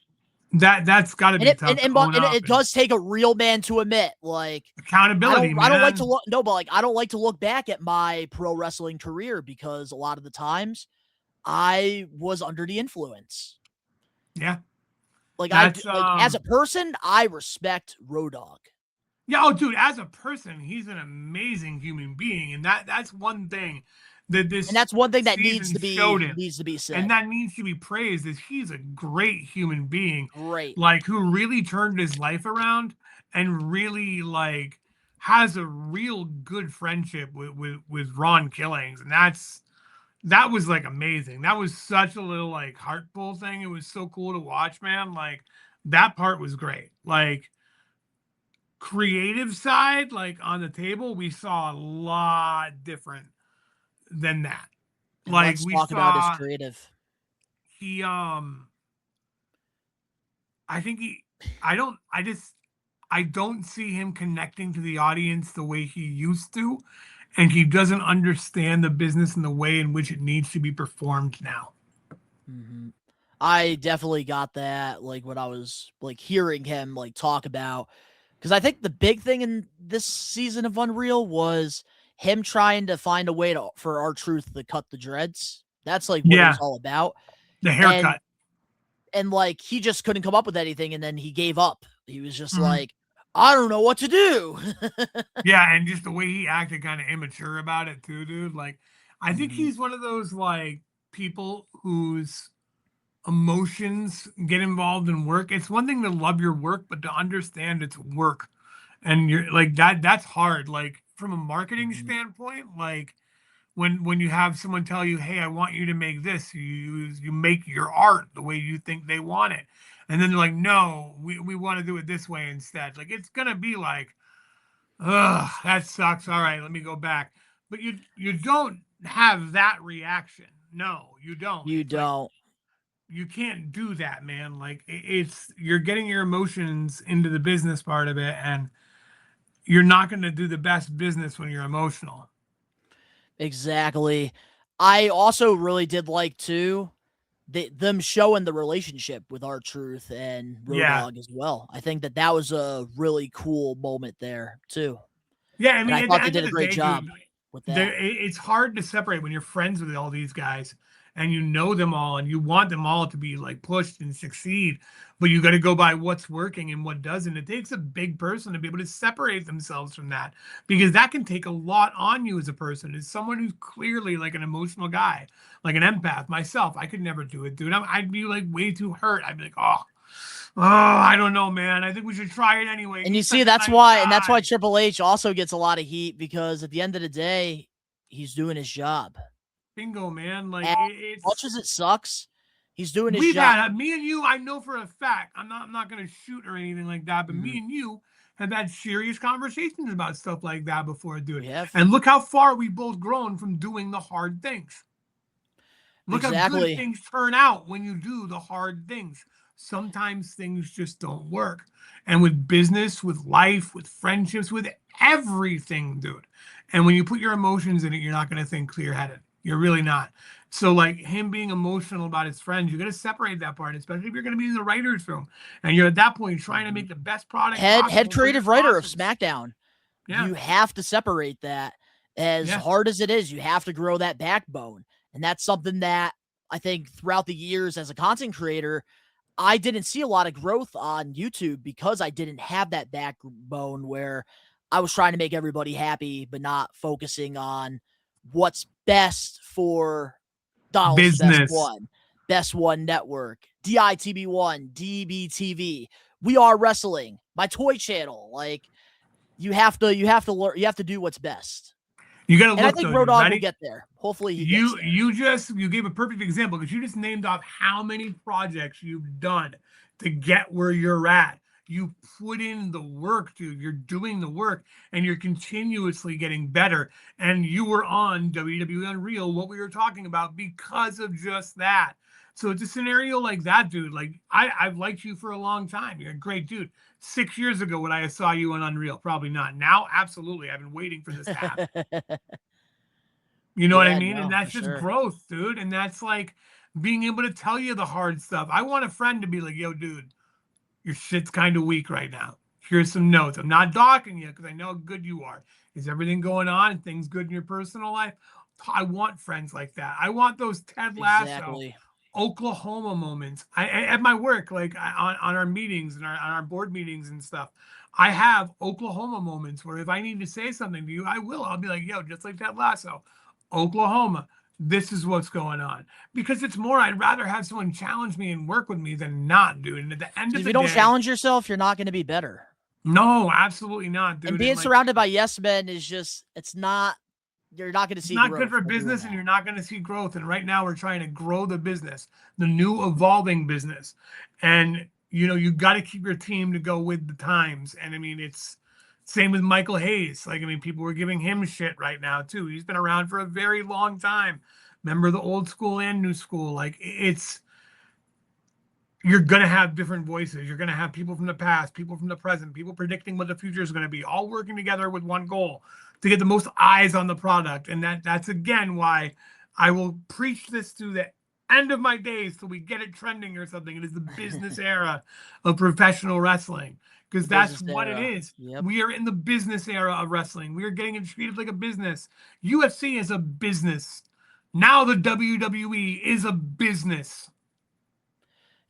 That's got to be tough to own and up. it does take a real man to admit, like, Accountability, I don't like man. to look but like I don't like to look back at my pro wrestling career because a lot of the times I was under the influence. Yeah. Like That's as a person, I respect Road Dogg. Yeah, oh dude, as a person, he's an amazing human being, and that's one thing that this And that's one thing that needs season to showed him. be said. And that needs to be praised is he's a great human being. Great. Like who really turned his life around and really like has a real good friendship with Ron Killings. And that was like amazing. That was such a little like heart pull thing. It was so cool to watch, man. Like that part was great. Like creative side, like on the table, we saw a lot different than that. And Like let's we talk about his saw creative. he I think I don't see him connecting to the audience the way he used to, and he doesn't understand the business in the way in which it needs to be performed now. Mm-hmm. I definitely got that, like, when I was, like, hearing him, like, talk about, because I think the big thing in this season of Unreal was him trying to find a way for R-Truth to cut the dreads. That's, like, what it was all about. The haircut. And like, he just couldn't come up with anything, and then he gave up. He was just like, I don't know what to do. Yeah, and just the way he acted kind of immature about it too, dude. Like, I think he's one of those, like, people whose emotions get involved in work. It's one thing to love your work, but to understand it's work. And you're like that's hard. Like from a marketing standpoint, like when you have someone tell you, "Hey, I want you to make this," you make your art the way you think they want it, and then they're like, "No, we want to do it this way instead." Like it's gonna be like, "Ugh, that sucks. All right, let me go back." But you don't have that reaction. No, you don't. You It's like, don't. you can't do that, man. Like it's you're getting your emotions into the business part of it, and you're not going to do the best business when you're emotional. Exactly. I also really did like too them showing the relationship with R-Truth and Road Dogg as well. I think that was a really cool moment there too. Yeah, I mean, and I at thought the they end did of a the great day, job dude, with that. it's hard to separate when you're friends with all these guys and you know them all and you want them all to be like pushed and succeed, but you got to go by what's working and what doesn't. It takes a big person to be able to separate themselves from that because that can take a lot on you as a person. As someone who's clearly like an emotional guy, like an empath myself, I could never do it, dude. I'd be like way too hurt. I'd be like, oh, I don't know, man. I think we should try it anyway. And you He's see, such a that's nice why, and that's guy. why Triple H also gets a lot of heat because at the end of the day, he's doing his job. Bingo, man. Like As it's much as it sucks, he's doing his we've job. had me and you. I know for a fact. I'm not going to shoot or anything like that. But me and you have had serious conversations about stuff like that before, dude. We have. And look how far we've both grown from doing the hard things. Look how good things turn out when you do the hard things. Sometimes things just don't work. And with business, with life, with friendships, with everything, dude. And when you put your emotions in it, you're not going to think clear-headed. You're really not. So like him being emotional about his friends, you got to separate that part, especially if you're going to be in the writer's room. And you're at that point trying to make the best product Head possible creative writer of possible. SmackDown. Yeah. You have to separate that. As hard as it is, you have to grow that backbone. And that's something that I think throughout the years as a content creator, I didn't see a lot of growth on YouTube because I didn't have that backbone where I was trying to make everybody happy, but not focusing on what's best for Donald's Business. Best One Network, DITB1, DBTV, We Are Wrestling, my toy channel. Like you have to learn, you have to do what's best. You got to look. And I think Road Dogg will get there. Hopefully he gets there. You gave a perfect example because you just named off how many projects you've done to get where you're at. You put in the work, dude. You're doing the work and you're continuously getting better. And you were on WWE Unreal, what we were talking about, because of just that. So it's a scenario like that, dude. Like I've liked you for a long time. You're a great dude. 6 years ago when I saw you on Unreal, probably not. Now, absolutely. I've been waiting for this to happen. You know what I mean? No, and that's just growth, dude. And that's like being able to tell you the hard stuff. I want a friend to be like, yo, dude, your shit's kind of weak right now. Here's some notes. I'm not docking you because I know how good you are. Is everything going on? Things good in your personal life? I want friends like that. I want those Ted Lasso, Exactly. Oklahoma moments. I at my work, like on our meetings and on our board meetings and stuff. I have Oklahoma moments where if I need to say something to you, I will. I'll be like, yo, just like Ted Lasso, Oklahoma. This is what's going on. Because it's more, I'd rather have someone challenge me and work with me than not, dude. And at the end of If the you don't day, challenge yourself, you're not going to be better. no, absolutely not, dude. And being like, surrounded by yes men is just, it's not, you're not going to it's see not growth good for by doing business, and that. you're not going to see growth. And right now, we're trying to grow the business, the new evolving business. And, you know, you got to keep your team to go with the times. And I mean, it's same with Michael Hayes. Like, I mean, people are giving him shit right now, too. He's been around for a very long time. Member of the old school and new school. Like, it's, you're going to have different voices. You're going to have people from the past, people from the present, people predicting what the future is going to be, all working together with one goal to get the most eyes on the product. And that's again why I will preach this to the end of my days till we get it trending or something. It is the business era of professional wrestling, because The that's business what it era. is. Yep. We are in the business era of wrestling. We are getting it treated like a business. UFC is a business. Now the WWE is a business.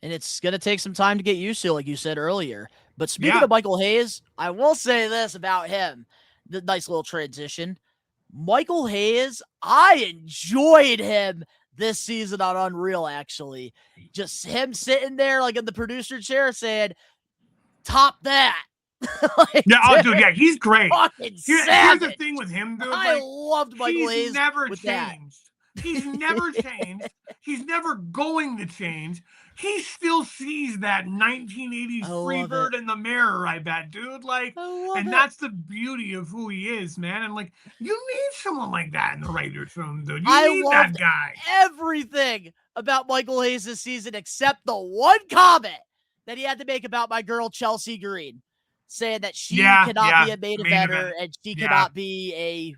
And it's going to take some time to get used to, like you said earlier. But speaking Yeah. of Michael Hayes, I will say this about him. The nice little transition. Michael Hayes, I enjoyed him this season on Unreal, actually. Just him sitting there like in the producer chair saying, top that. Like, Yeah, oh, dude, yeah, he's great. fucking Here's the savage. thing with him, dude. I Like, loved Michael he's Hayes never with that. changed. He's never changed. He's never going to change. He still sees that 1980s I love Freebird it. in the mirror, I bet, dude. Like, I love and it. that's the beauty of who he is, man. And like, you need someone like that in the writer's room, dude. You I need that loved guy. everything about Michael Hayes this season except the one comment that he had to make about my girl Chelsea Green, saying that she cannot be a main eventer and she cannot be a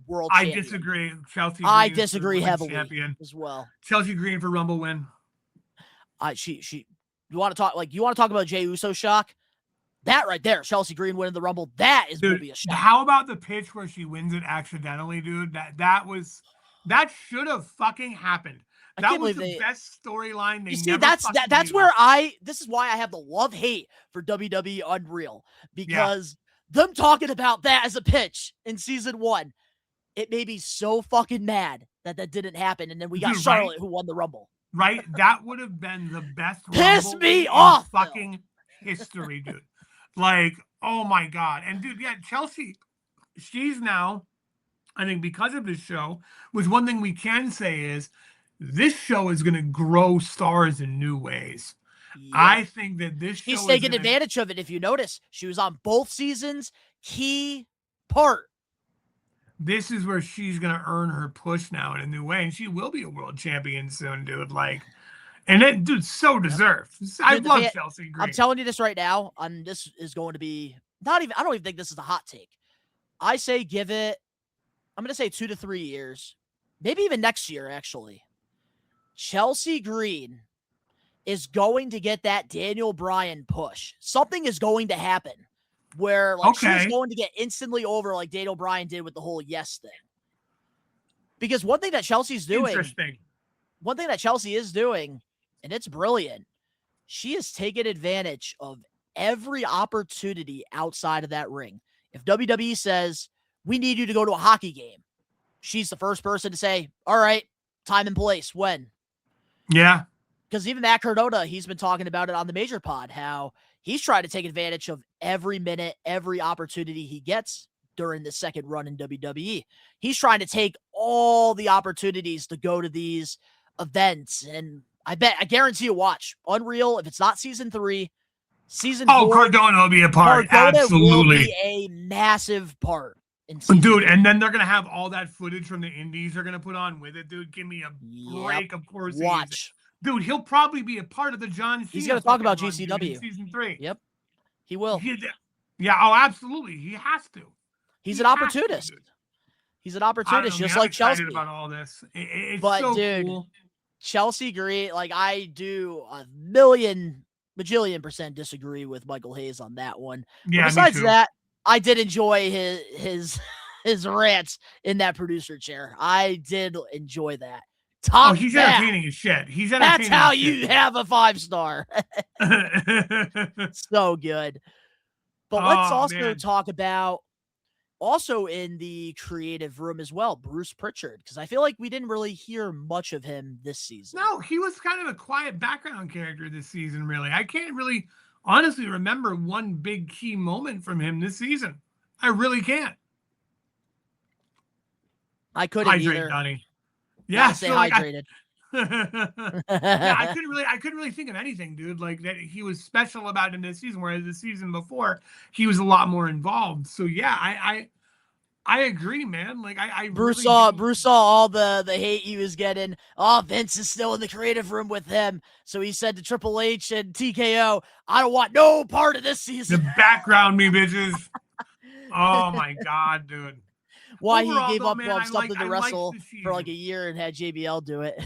world I champion. disagree. Chelsea I Green is the disagree women's heavily champion. as well. Chelsea Green for Rumble win. You want to talk about Jey Uso shock? That right there, Chelsea Green winning the Rumble, that will be a shock. How about the pitch where she wins it accidentally, dude? That should have fucking happened. That was the best storyline. You see, that's where this is why I have the love-hate for WWE Unreal, because them talking about that as a pitch in season 1, it made me so fucking mad that didn't happen, and then we got Charlotte who won the Rumble. Right? That would have been the best Piss Rumble me in off, fucking history, dude. Like, oh my God. And dude, yeah, Chelsea, she's now, I think because of this show, which one thing we can say is this show is going to grow stars in new ways. Yep. I think that this show She's taking advantage of it. If you notice, she was on both seasons. Key part. This is where she's going to earn her push now in a new way. And she will be a world champion soon, dude. Like, and that dude so deserved. I love Chelsea Green. I'm telling you this right now. This is going to be I don't even think this is a hot take. I say I'm going to say 2 to 3 years. Maybe even next year, actually. Chelsea Green is going to get that Daniel Bryan push. Something is going to happen where she's going to get instantly over like Daniel Bryan did with the whole yes thing. Because one thing that Chelsea's doing, one thing that Chelsea is doing, and it's brilliant, she is taking advantage of every opportunity outside of that ring. If WWE says, we need you to go to a hockey game, she's the first person to say, all right, time and place, when? Yeah. Because even Matt Cardona, he's been talking about it on the Major Pod, how he's trying to take advantage of every minute, every opportunity he gets during the second run in WWE. He's trying to take all the opportunities to go to these events. And I guarantee you watch Unreal. If it's not season 3, season 4. Cardona will be a part. Cardona Absolutely. will be a massive part. Dude, and then they're going to have all that footage from the indies they're going to put on with it, dude. Give me a break, of course. Watch. Dude, he'll probably be a part of the John Cena. He's going to talk about GCW. Season 3. Yep. He will. Yeah, oh, absolutely. He has to. He's an opportunist. He's an opportunist, just like Chelsea. I'm excited about all this. It's but, so dude, cool. Chelsea Green, I do a million bajillion% disagree with Michael Hayes on that one. Yeah, But besides me too. that, I did enjoy his his rants in that producer chair. I did enjoy that. Oh, Top he's that. entertaining as shit. He's entertaining. That's how as you shit. have a 5-star. So good. But let's Oh, also man. talk about also in the creative room as well, Bruce Pritchard, because I feel like we didn't really hear much of him this season. No, he was kind of a quiet background character this season, really. I can't really honestly remember one big key moment from him this season. I really can't. I couldn't Hydrate, either. Donnie. Yeah, Yeah, stay so like hydrated. yeah, I couldn't really think of anything, dude. Like that he was special about him this season, whereas the season before he was a lot more involved. So yeah, I agree, man. Like I Bruce really saw do. Bruce saw all the hate he was getting. Oh, Vince is still in the creative room with him. So he said to Triple H and TKO, I don't want no part of this The season. background me, bitches. Oh my god, dude. Why Overall, he gave though, up man, something to wrestle the season. for like a year and had JBL do it.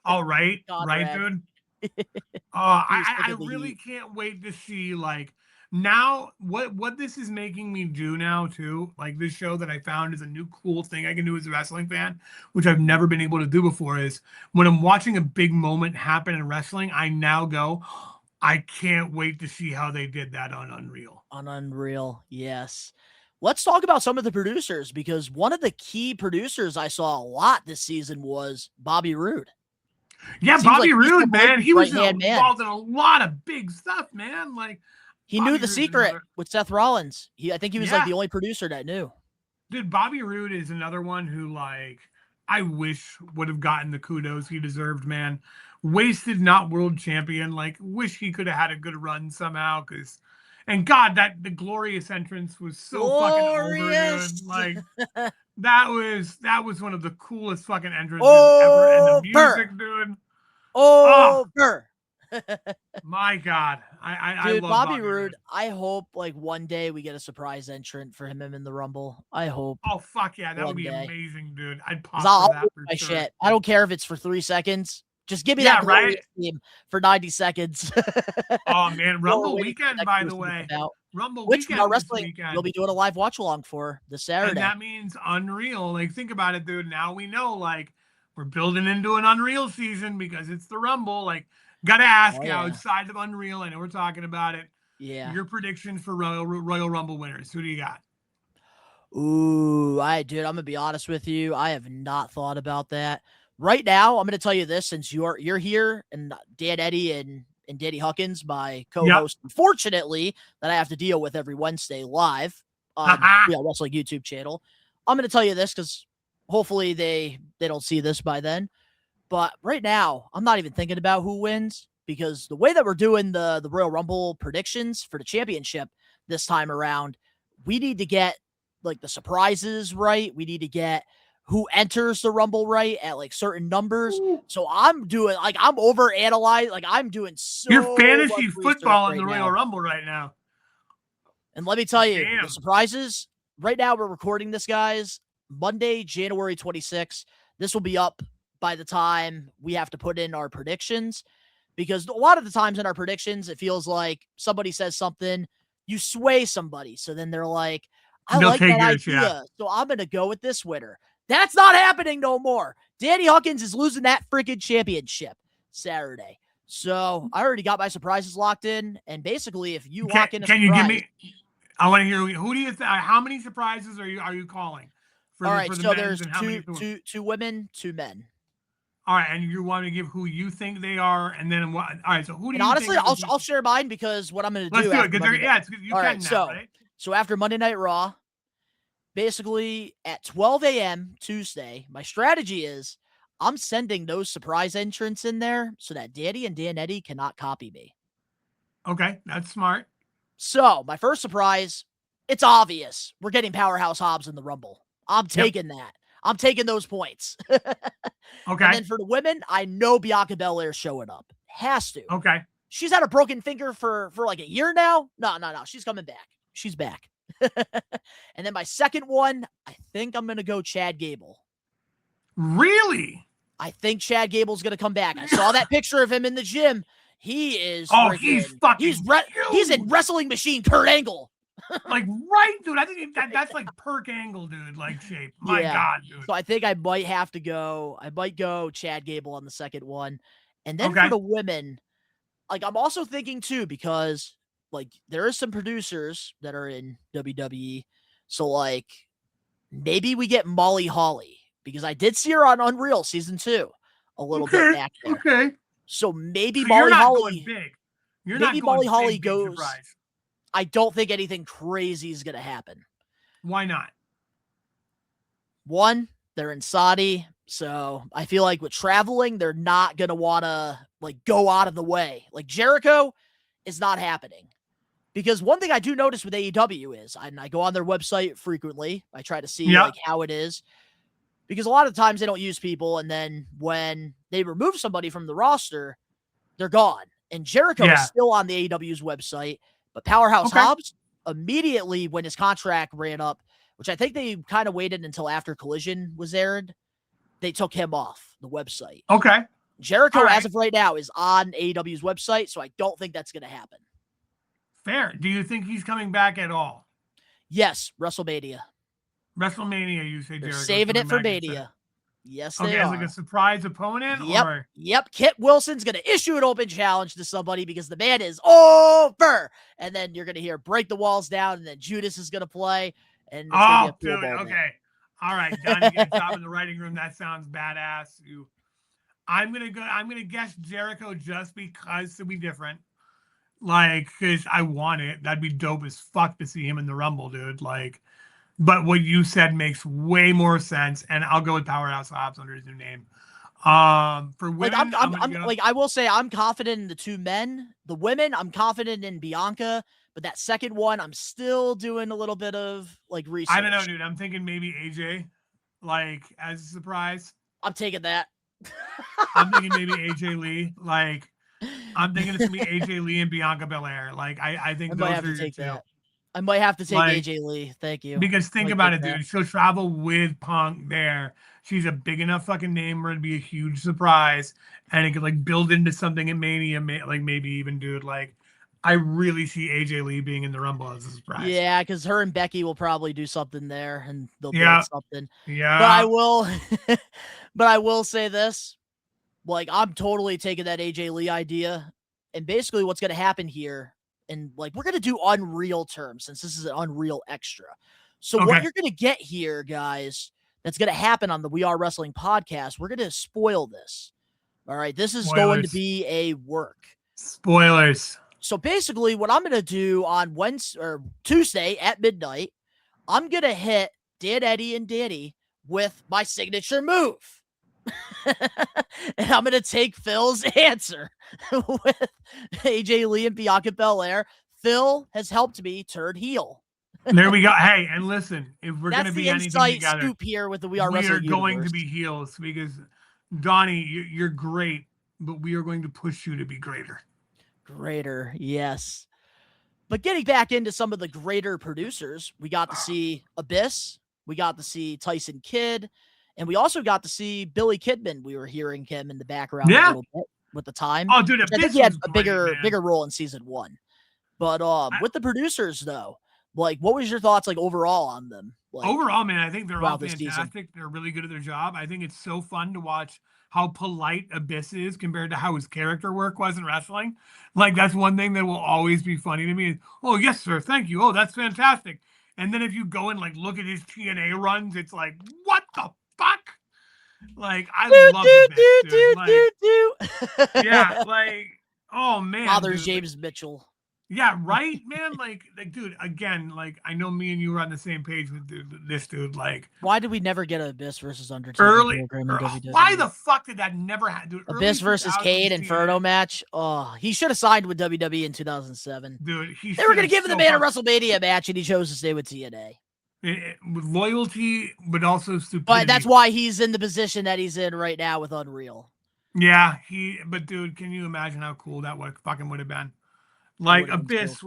All right, right, Conrad. dude. He was I sick of the really heat. can't wait to see like now what this is making me do now too. Like this show that I found is a new cool thing I can do as a wrestling fan, which I've never been able to do before. Is when I'm watching a big moment happen in wrestling, I now go, I can't wait to see how they did that on Unreal. On Unreal, yes. Let's talk about some of the producers, because one of the key producers I saw a lot this season was Bobby Roode. Yeah, Seems Bobby like he's Roode, Triple man, H's he was right-hand man. involved in a lot of big stuff, man. Like He Bobby knew the Roode's secret another- with Seth Rollins. I think he was like Yeah. the only producer that knew. Dude, Bobby Roode is another one who, like, I wish would have gotten the kudos he deserved, man. Wasted, not world champion. Like, wish he could have had a good run somehow. And God, the glorious entrance was so fucking over, dude. Like, that was one of the coolest fucking entrances ever. And the music, dude. Over. My God, I Dude, love Bobby Roode. I hope like one day we get a surprise entrant for him in the Rumble. I hope. Oh fuck yeah, that would One be day. amazing, dude. I'd pop I'll for that lose for my sure. shit. I don't care if it's for 3 seconds. Just give me Yeah, that glorious right? theme for 90 seconds. Oh man, Rumble waiting for weekend, next by year's the to way. come out. Rumble Which weekend our this wrestling weekend. we'll be doing a live watch along for this Saturday. And that means Unreal. Like, think about it, dude. Now we know, like, we're building into an Unreal season because it's the Rumble. Like, gotta ask you outside of Unreal. I know we're talking about it. Yeah. Your predictions for Royal Rumble winners. Who do you got? Ooh, dude, I'm gonna be honest with you. I have not thought about that. Right now, I'm gonna tell you this, since you're here, and Dan Eddy and Danny Huckins, my co-host, unfortunately, that I have to deal with every Wednesday live on Real Wrestling YouTube channel. I'm gonna tell you this because hopefully they don't see this by then. But right now, I'm not even thinking about who wins, because the way that we're doing the Royal Rumble predictions for the championship this time around, we need to get like the surprises right. We need to get who enters the Rumble right at like certain numbers. So I'm doing like I'm over analyzing. Like I'm doing so You're fantasy much football in right the now. Royal Rumble right now. And let me tell you, Damn. the surprises right now. We're recording this, guys, Monday, January 26th. This will be up by the time we have to put in our predictions, because a lot of the times in our predictions, it feels like somebody says something, you sway somebody. So then they're like, I They'll like take that yours, idea. yeah. So I'm going to go with this winner. That's not happening no more. Danny Huckins is losing that freaking championship Saturday. So I already got my surprises locked in. And basically, if you lock in a can surprise, you give me? I want to hear who do you think? How many surprises are you calling? All right, for the so men's, there's and how many for- two women, 2 men. All right, and you want me to give who you think they are, and then what? All right, so who do And you honestly, think? I'll share mine, because what I'm going to do. Let's do it, after because Monday night- you All can right, now, right? So after Monday Night Raw, basically at 12 a.m. Tuesday, my strategy is I'm sending those surprise entrants in there so that Danny and Dan Eddy cannot copy me. Okay, that's smart. So my first surprise, it's obvious. We're getting Powerhouse Hobbs in the Rumble. I'm taking that. I'm taking those points. Okay. And then for the women, I know Bianca Belair showing up. Has to. Okay. She's had a broken finger for like a year now. No. She's coming back. She's back. And then my second one, I think I'm going to go Chad Gable. Really? I think Chad Gable's going to come back. I saw that picture of him in the gym. He is. Oh, he's fucking he's in huge. Wrestling Machine Kurt Angle. Like, right, dude. I think that's like Perk Angle, dude. Like shape. My God, dude. So I think I might have to go. I might go Chad Gable on the second one, and then Okay. for the women, like I'm also thinking too, because like there is some producers that are in WWE, so like maybe we get Molly Holly, because I did see her on Unreal season 2 a little bit back there. Okay. So maybe So Molly you're not Holly. going big. You're maybe not going Molly Holly big goes. surprise. I don't think anything crazy is gonna happen. Why not? One, they're in Saudi, so I feel like with traveling, they're not gonna wanna like go out of the way. Like Jericho is not happening. Because one thing I do notice with AEW is, and I go on their website frequently, I try to see like how it is. Because a lot of times they don't use people, and then when they remove somebody from the roster, they're gone. And Jericho is still on the AEW's website, but Powerhouse Hobbs, immediately when his contract ran up, which I think they kind of waited until after Collision was aired, they took him off the website. Okay. Jericho, as of right now, is on AEW's website, so I don't think that's going to happen. Fair. Do you think he's coming back at all? Yes, WrestleMania. WrestleMania, you say, They're Jericho. saving it for Mania. Yes, they okay, are. as like a surprise opponent? Yep. Kit Wilson's going to issue an open challenge to somebody because the man is over. And then you're going to hear Break the Walls Down, and then Judas is going to play. And it's dude, okay. All right, Donnie, get a job in the writing room. That sounds badass. I'm gonna guess Jericho just because to be different. Like, because I want it. That'd be dope as fuck to see him in the Rumble, dude. Like, but what you said makes way more sense, and I'll go with Powerhouse Hobbs under his new name. For women, I will say I'm confident in the two men. The women, I'm confident in Bianca, but that second one, I'm still doing a little bit of like research. I don't know, dude. I'm thinking maybe AJ, like as a surprise. I'm taking that. I'm thinking maybe AJ Lee. Like, I'm thinking it's gonna be AJ Lee and Bianca Belair. Like, I think those are your two. I might have to take AJ Lee. Thank you. Because think about it, dude. She'll travel with Punk there. She's a big enough fucking name where it'd be a huge surprise, and it could like build into something in Mania. Like maybe even, dude. Like, I really see AJ Lee being in the Rumble as a surprise. Yeah, because her and Becky will probably do something there, and they'll build something. Yeah. But I will say this: like, I'm totally taking that AJ Lee idea, and basically what's going to happen here. And like, we're going to do Unreal terms since this is an Unreal extra. So what you're going to get here, guys, that's going to happen on the We Are Wrestling podcast, we're going to spoil this. All right. This is going to be a work. Spoilers. So basically what I'm going to do on Wednesday or Tuesday at midnight, I'm going to hit Dan, Eddie, and Danny with my signature move. And I'm going to take Phil's answer with AJ Lee and Bianca Belair. Phil has helped me turn heel. There we go. Hey, and listen, if we're going to be anything together, inside scoop here with the We Are Wrestling we are going universe. to be heels because, Donnie, you're great, but we are going to push you to be greater. Greater, yes. But getting back into some of the greater producers, we got to see Abyss. We got to see Tyson Kidd. And we also got to see Billy Kidman. We were hearing him in the background a little bit with the time. Oh, dude, I think he had a bigger role in season 1. But with the producers, though, like, what was your thoughts, like, overall on them? Like, overall, man, I think they're all fantastic. They're really good at their job. I think it's so fun to watch how polite Abyss is compared to how his character work was in wrestling. Like, that's one thing that will always be funny to me. Is, oh, yes, sir. Thank you. Oh, that's fantastic. And then if you go and, like, look at his TNA runs, it's like, what the fuck? Like, I love it, dude. Yeah, like, oh man, Father James Mitchell. Yeah, right, man. Like, dude. Again, like, I know me and you were on the same page with this dude. Like, why did we never get Abyss versus Undertaker? Why the fuck did that never happen? Abyss versus Cade Inferno match. Oh, he should have signed with WWE in 2007. Dude, they were gonna give the man a WrestleMania match, and he chose to stay with TNA. With loyalty, but also stupidity. But that's why he's in the position that he's in right now with Unreal. Yeah, but dude, can you imagine how cool that would have been? Like, Abyss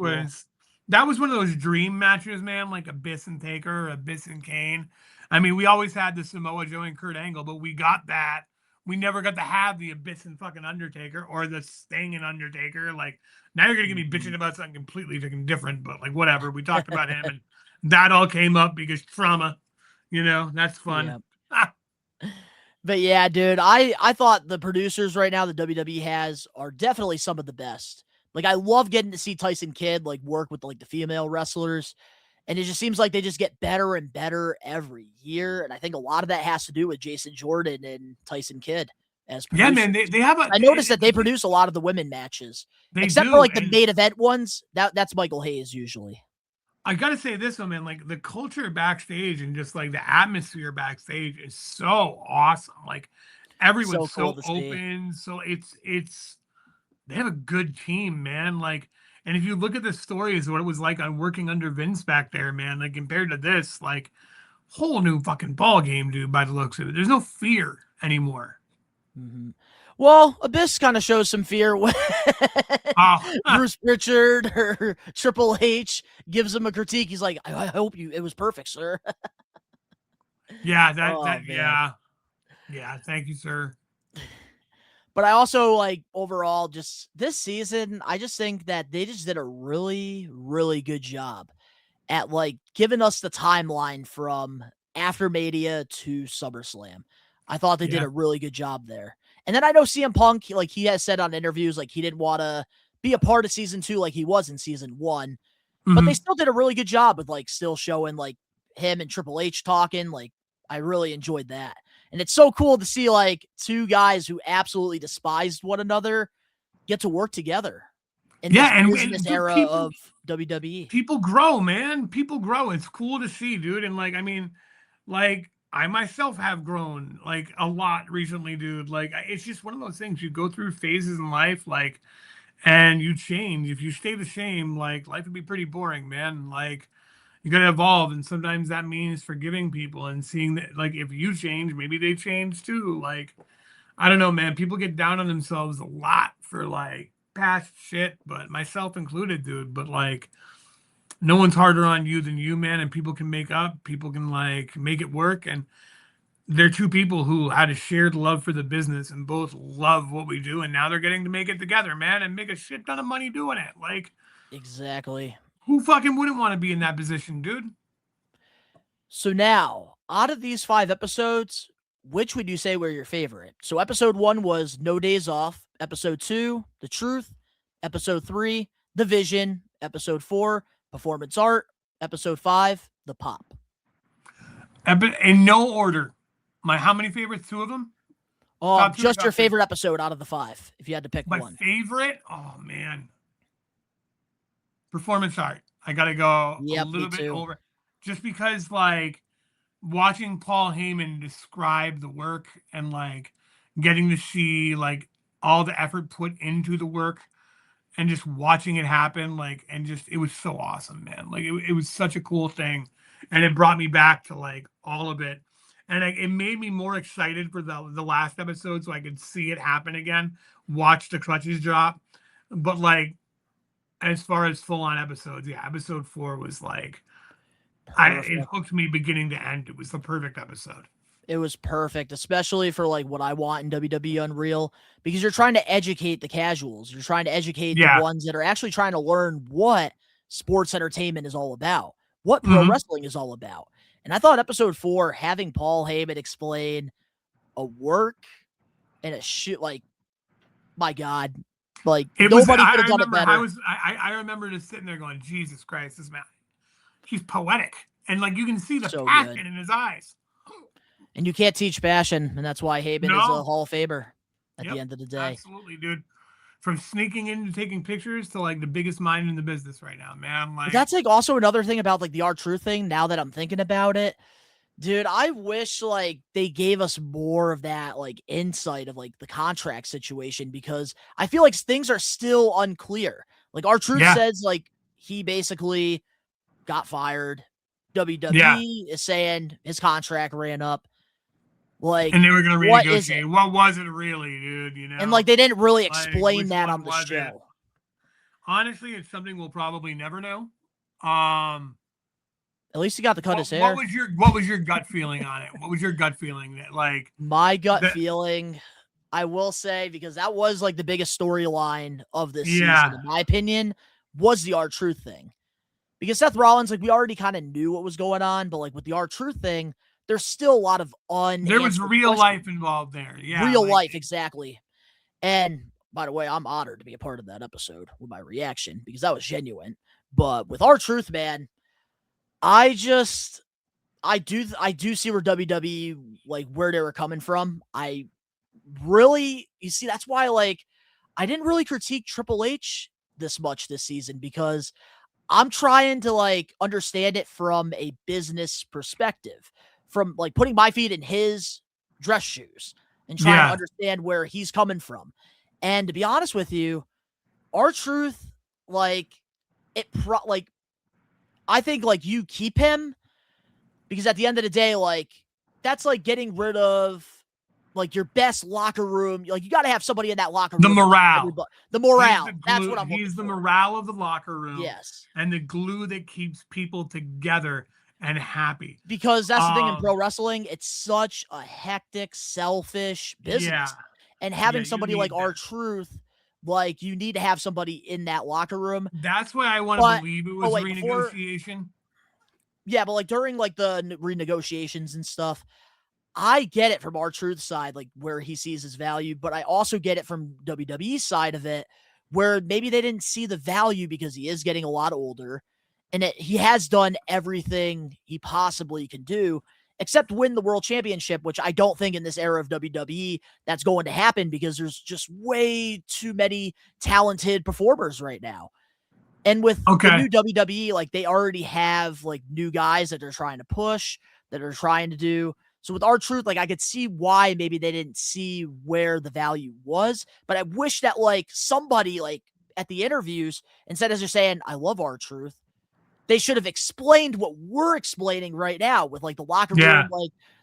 that was one of those dream matches, man. Like Abyss and Taker, Abyss and Kane. I mean, we always had the Samoa Joe and Kurt Angle, but we got that we never got to have the Abyss and fucking Undertaker or the Sting and Undertaker. Like, now you're gonna get me bitching about something completely fucking different, but like whatever. We talked about him, and that all came up because trauma. That's fun. Yep. But yeah, dude, I thought the producers right now that WWE has are definitely some of the best. Like, I love getting to see Tyson Kidd like work with like the female wrestlers. And it just seems like they just get better and better every year. And I think a lot of that has to do with Jason Jordan and Tyson Kidd as producers. Yeah, man. They have I noticed that they produce a lot of the women matches. Except for like the main event ones. That's Michael Hayes usually. I gotta say this one, man. Like, the culture backstage and just like the atmosphere backstage is so awesome. Like, everyone's so open. So it's they have a good team, man. Like, and if you look at the stories, what it was like on working under Vince back there, man, like compared to this, like, whole new fucking ball game, dude, by the looks of it. There's no fear anymore. Mm-hmm. Well, Abyss kind of shows some fear when Bruce Pritchard or Triple H gives him a critique. He's like, I hope it was perfect, sir. Yeah, yeah. Thank you, sir. But I also like overall just this season, I just think that they just did a really, really good job at like giving us the timeline from after Mania to SummerSlam. I thought they did a really good job there. And then I know CM Punk, like he has said on interviews, like he didn't want to be a part of season 2 like he was in season 1. But they still did a really good job with like still showing like him and Triple H talking. Like I really enjoyed that. And it's so cool to see like two guys who absolutely despised one another get to work together in this era of WWE. People grow, man. People grow. It's cool to see, dude. And like, I mean, like I myself have grown like a lot recently, dude. Like it's just one of those things. You go through phases in life, like, and you change. If you stay the same, like life would be pretty boring, man. Like, you gotta evolve, and sometimes that means forgiving people and seeing that, like, if you change, maybe they change too. Like, I don't know, man. People get down on themselves a lot for like past shit, but myself included, dude. But like, no one's harder on you than you, man. And people can make up. People can like make it work. And they're two people who had a shared love for the business and both love what we do. And now they're getting to make it together, man, and make a shit ton of money doing it. Like, exactly. Who fucking wouldn't want to be in that position, dude? So now, out of these 5 episodes, which would you say were your favorite? So episode 1 was No Days Off. Episode 2, The Truth. Episode 3, The Vision. Episode 4, Performance Art. Episode 5, The Pop. In no order. How many favorites? 2 of them? Just your favorite episode out of the 5, if you had to pick one. My favorite? Oh, man. Performance Art. I gotta go a little bit over, just because like watching Paul Heyman describe the work and like getting to see like all the effort put into the work and just watching it happen, like, and just it was so awesome, man. Like it was such a cool thing, and it brought me back to like all of it, and like, it made me more excited for the last episode so I could see it happen again, watch the clutches drop, but like. As far as full-on episodes, yeah, episode 4 was like, it hooked me beginning to end. It was the perfect episode. It was perfect, especially for like what I want in WWE Unreal, because you're trying to educate the casuals. You're trying to educate the ones that are actually trying to learn what sports entertainment is all about, what pro wrestling is all about. And I thought episode 4, having Paul Heyman explain a work and a shit, like, my God. Like, nobody could have done it better. I remember just sitting there going, Jesus Christ, this man, he's poetic. And like, you can see the passion in his eyes. And you can't teach passion. And that's why Heyman is a Hall of Famer at the end of the day. Absolutely, dude. From sneaking in to taking pictures to like the biggest mind in the business right now, man. Like, but that's like also another thing about like the R-Truth thing. Now that I'm thinking about it, dude, I wish like they gave us more of that like insight of like the contract situation, because I feel like things are still unclear. Like R-Truth says like he basically got fired. WWE is saying his contract ran up. Like, and they were going to renegotiate. What was it really, dude? You know, and like they didn't really explain that on the show. Honestly, it's something we'll probably never know. At least he got to cut his hair. What was your gut feeling on it? What was your gut feeling that like my gut feeling I will say, because that was like the biggest storyline of this Yeah. season, in my opinion, was the R-Truth thing. Because Seth Rollins, like, we already kind of knew what was going on, but like with the R-Truth thing, there's still a lot of There was real questions. life involved there. Yeah. Real life, exactly. And by the way, I'm honored to be a part of that episode with my reaction because that was genuine. But with R-Truth, man, I do see where WWE, like, where they were coming from. I really, you see, that's why, like, I didn't really critique Triple H this much this season because I'm trying to, like, understand it from a business perspective, from like putting my feet in his dress shoes and trying to understand where he's coming from. And to be honest with you, R-Truth, like, I think, like, you keep him because at the end of the day, like, that's like getting rid of, like, your best locker room. Like, you got to have somebody in that locker room. The morale. The morale. He's the That's glue. what I'm looking He's the for. morale of the locker room. Yes. And the glue that keeps people together and happy. Because that's the thing in pro wrestling. It's such a hectic, selfish business. Yeah. And having somebody like R-Truth, like, you need to have somebody in that locker room. That's why I want to believe it was renegotiation. Yeah, but like during like the renegotiations and stuff, I get it from R-Truth's side, like where he sees his value, but I also get it from WWE's side of it, where maybe they didn't see the value because he is getting a lot older, and he has done everything he possibly can do, except win the world championship, which I don't think in this era of WWE that's going to happen because there's just way too many talented performers right now. And with the new WWE, like, they already have like new guys that they're trying to push, that are trying to do. So with R-Truth, like, I could see why maybe they didn't see where the value was, but I wish that, like, somebody, like, at the interviews, instead of just saying, I love R-Truth, they should have explained what we're explaining right now with, like, the locker room.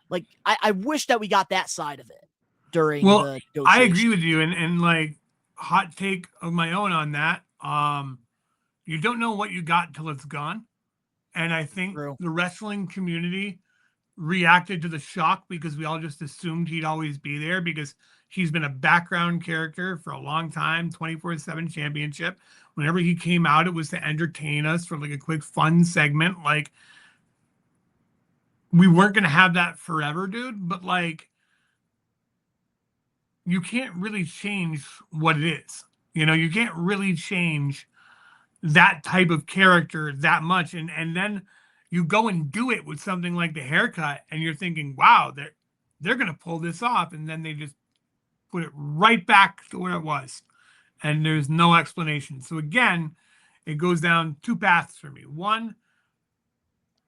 Like I wish that we got that side of it during the negotiation. I agree with you. And like, hot take of my own on that. You don't know what you got until it's gone. And I think the wrestling community reacted to the shock because we all just assumed he'd always be there because he's been a background character for a long time, 24/7 championship. Whenever he came out, it was to entertain us for like a quick fun segment. Like, we weren't going to have that forever, dude. But like, you can't really change what it is. You know, you can't really change that type of character that much. And then you go and do it with something like the haircut and you're thinking, wow, they're going to pull this off. And then they just put it right back to where it was. And there's no explanation. So again, it goes down two paths for me. One,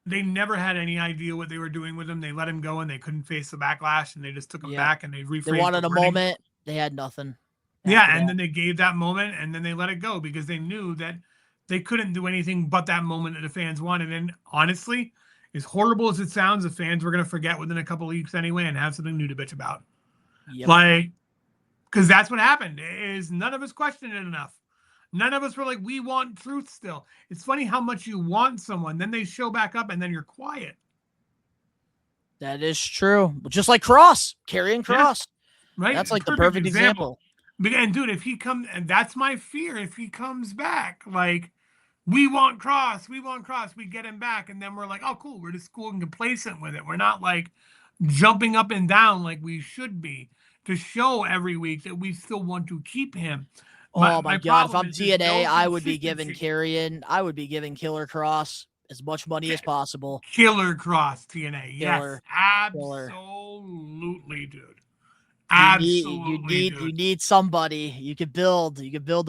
they never had any idea what they were doing with him. They let him go and they couldn't face the backlash and they just took him back and they rephrased. They wanted a moment. They had nothing. Yeah. And then they gave that moment and then they let it go because they knew that they couldn't do anything but that moment that the fans wanted. And honestly, as horrible as it sounds, the fans were going to forget within a couple of weeks anyway and have something new to bitch about. Yep. Like, because that's what happened is none of us questioned it enough. None of us were like, we want truth still. It's funny how much you want someone. Then they show back up and then you're quiet. That is true. Just like Cross, Karrion Kross. Yeah, right. That's like the perfect example. And dude, if he comes, and that's my fear, if he comes back, like, we want Cross, we get him back. And then we're like, oh, cool. We're just cool and complacent with it. We're not like jumping up and down like we should be to show every week that we still want to keep him. Oh my God. If I'm TNA, I would be giving Karrion, I would be giving Killer Kross as much money as possible. Killer Kross, TNA. Yes, absolutely, dude. Absolutely. You need somebody. You could build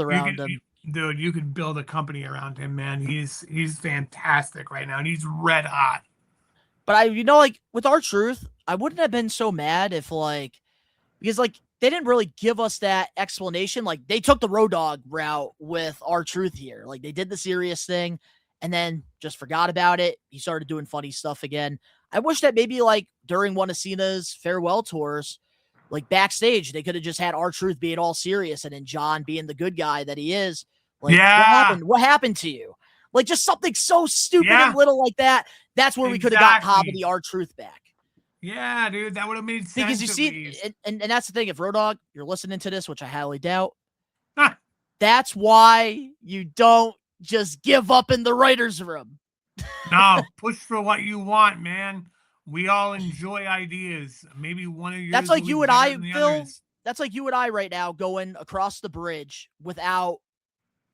around him. Dude, you could build a company around him, man. He's fantastic right now, and he's red hot. But like with R-Truth, I wouldn't have been so mad if because they didn't really give us that explanation. Like, they took the Road Dogg route with R-Truth here. Like, they did the serious thing and then just forgot about it. He started doing funny stuff again. I wish that maybe like during one of Cena's farewell tours, like backstage, they could have just had R-Truth being all serious and then John being the good guy that he is. Like, what happened to you? Like, just something so stupid and little like that. That's where we could have got Cobb and the R-Truth back. Yeah, dude, that would have made sense. Because you at see, least. and that's the thing. If Road Dogg, you're listening to this, which I highly doubt, Ah, that's why you don't just give up in the writer's room. no, push for what you want, man. We all enjoy ideas. Maybe one of yours That's like will you be and better I, than the Phil. others. That's like you and I right now going across the bridge without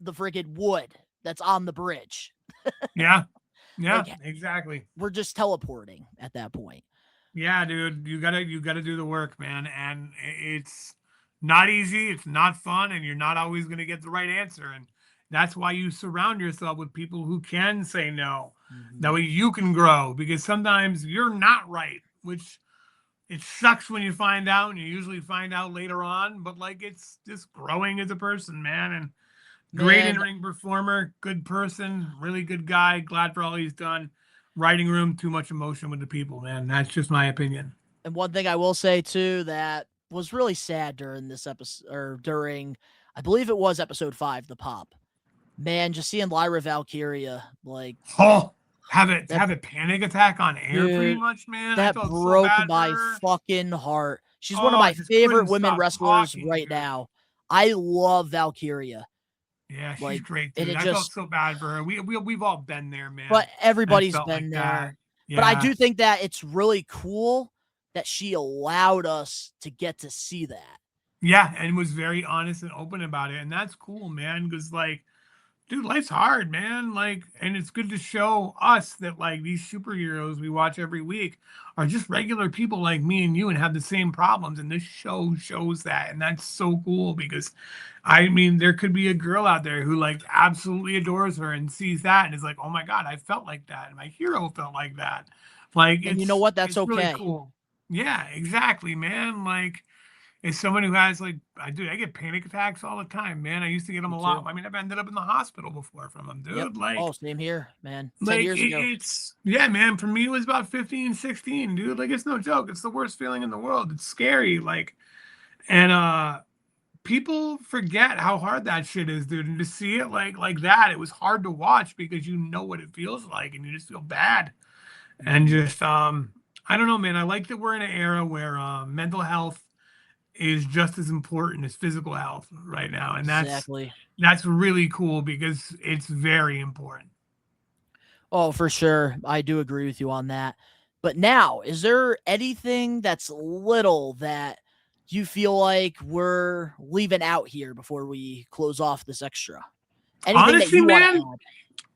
the friggin' wood that's on the bridge. Yeah, yeah, Like, exactly. we're just teleporting at that point. Yeah, dude, you gotta do the work, man. And it's not easy. It's not fun, and you're not always gonna get the right answer. And that's why you surround yourself with people who can say no. That way you can grow, because sometimes you're not right, which it sucks when you find out, and you usually find out later on. But like, it's just growing as a person, man. And great Man, in-ring performer, good person, really good guy. Glad for all he's done. Writing room, too much emotion with the people, man. That's just my opinion. and one thing I will say too that was really sad during this episode, or during, I believe it was episode 5, the pop. Man, just seeing Lyra Valkyria, like, Oh, have a That- panic attack on air, pretty Dude, much, man. I that felt so broke bad for my her. fucking heart. She's one of Oh, I my just favorite couldn't women stop wrestlers talking, right dude. now. I love Valkyria, Yeah, she's like, great, and dude. it I felt just, so bad for her. We've all been there, man. but everybody's felt been like there. that. But I Yeah. do think that it's really cool that she allowed us to get to see that. Yeah, and was very honest and open about it. And that's cool, man. Because like, dude, life's hard, man. Like, and it's good to show us that like these superheroes we watch every week are just regular people like me and you and have the same problems. And this show shows that. And that's so cool because I mean, there could be a girl out there who like absolutely adores her and sees that and is like, oh my God, I felt like that. And my hero felt like that. Like, And you know what? That's it's really okay. cool. Yeah, exactly, man. Like, as someone who has like, I get panic attacks all the time, man. I used to get them Me a lot. too. I mean, I've ended up in the hospital before from them, dude. Yep. Like, Oh, same here, man. 10 like years ago. it's yeah, man. For me, it was about 15, 16, dude. Like, it's no joke. It's the worst feeling in the world. It's scary. Like, and people forget how hard that shit is, dude. And to see it like that, it was hard to watch because you know what it feels like, and you just feel bad. And just I don't know, man. I like that we're in an era where mental health is just as important as physical health right now, and Exactly. that's really cool because it's very important. Oh, for sure. I do agree with you on that. But now, is there anything that's little that you feel like we're leaving out here before we close off this extra? Anything that Honestly, you want man, to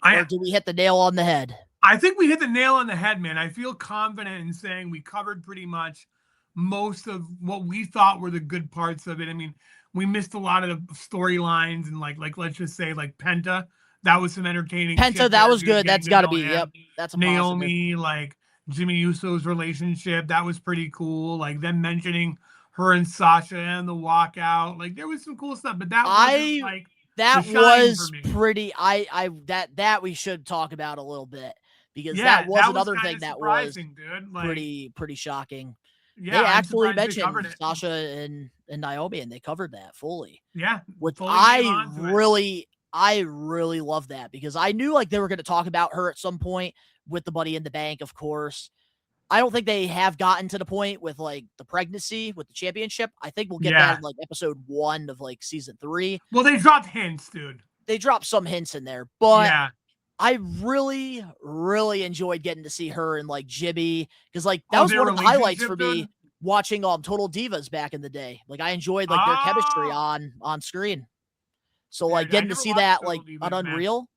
add? Or did we hit the nail on the head? I think we hit the nail on the head, man. I feel confident in saying we covered pretty much most of what we thought were the good parts of it. I mean, we missed a lot of the storylines and like let's just say like Penta. That was some entertaining. Penta, shit that there, was dude, good. getting That's to got to know be. him. Yep. That's a positive. Naomi, like Jimmy Uso's relationship, that was pretty cool. Like them mentioning her and Sasha and the walkout. Like there was some cool stuff, but that wasn't like That the shine was for me. pretty. That we should talk about a little bit because Yeah, that was another kinda thing that was surprising, dude. Like, pretty shocking. yeah, They I'm actually surprised they covered mentioned it. Sasha and Naomi, and they covered that fully. Yeah, Which fully came I onto it. really love that because I knew like they were going to talk about her at some point with the Money in the Bank, of course. I don't think they have gotten to the point with like the pregnancy with the championship. I think we'll get that in like episode 1 of like season 3. Well, they dropped hints, dude. They dropped some hints in there, but Yeah. I really enjoyed getting to see her and like Jibby because like that Oh, was their one of the highlights for relationship, me dude? watching Total Divas back in the day. Like I enjoyed like their chemistry Oh. on screen. So Yeah, like I getting to never see watched that Total like Divas, on man. Unreal,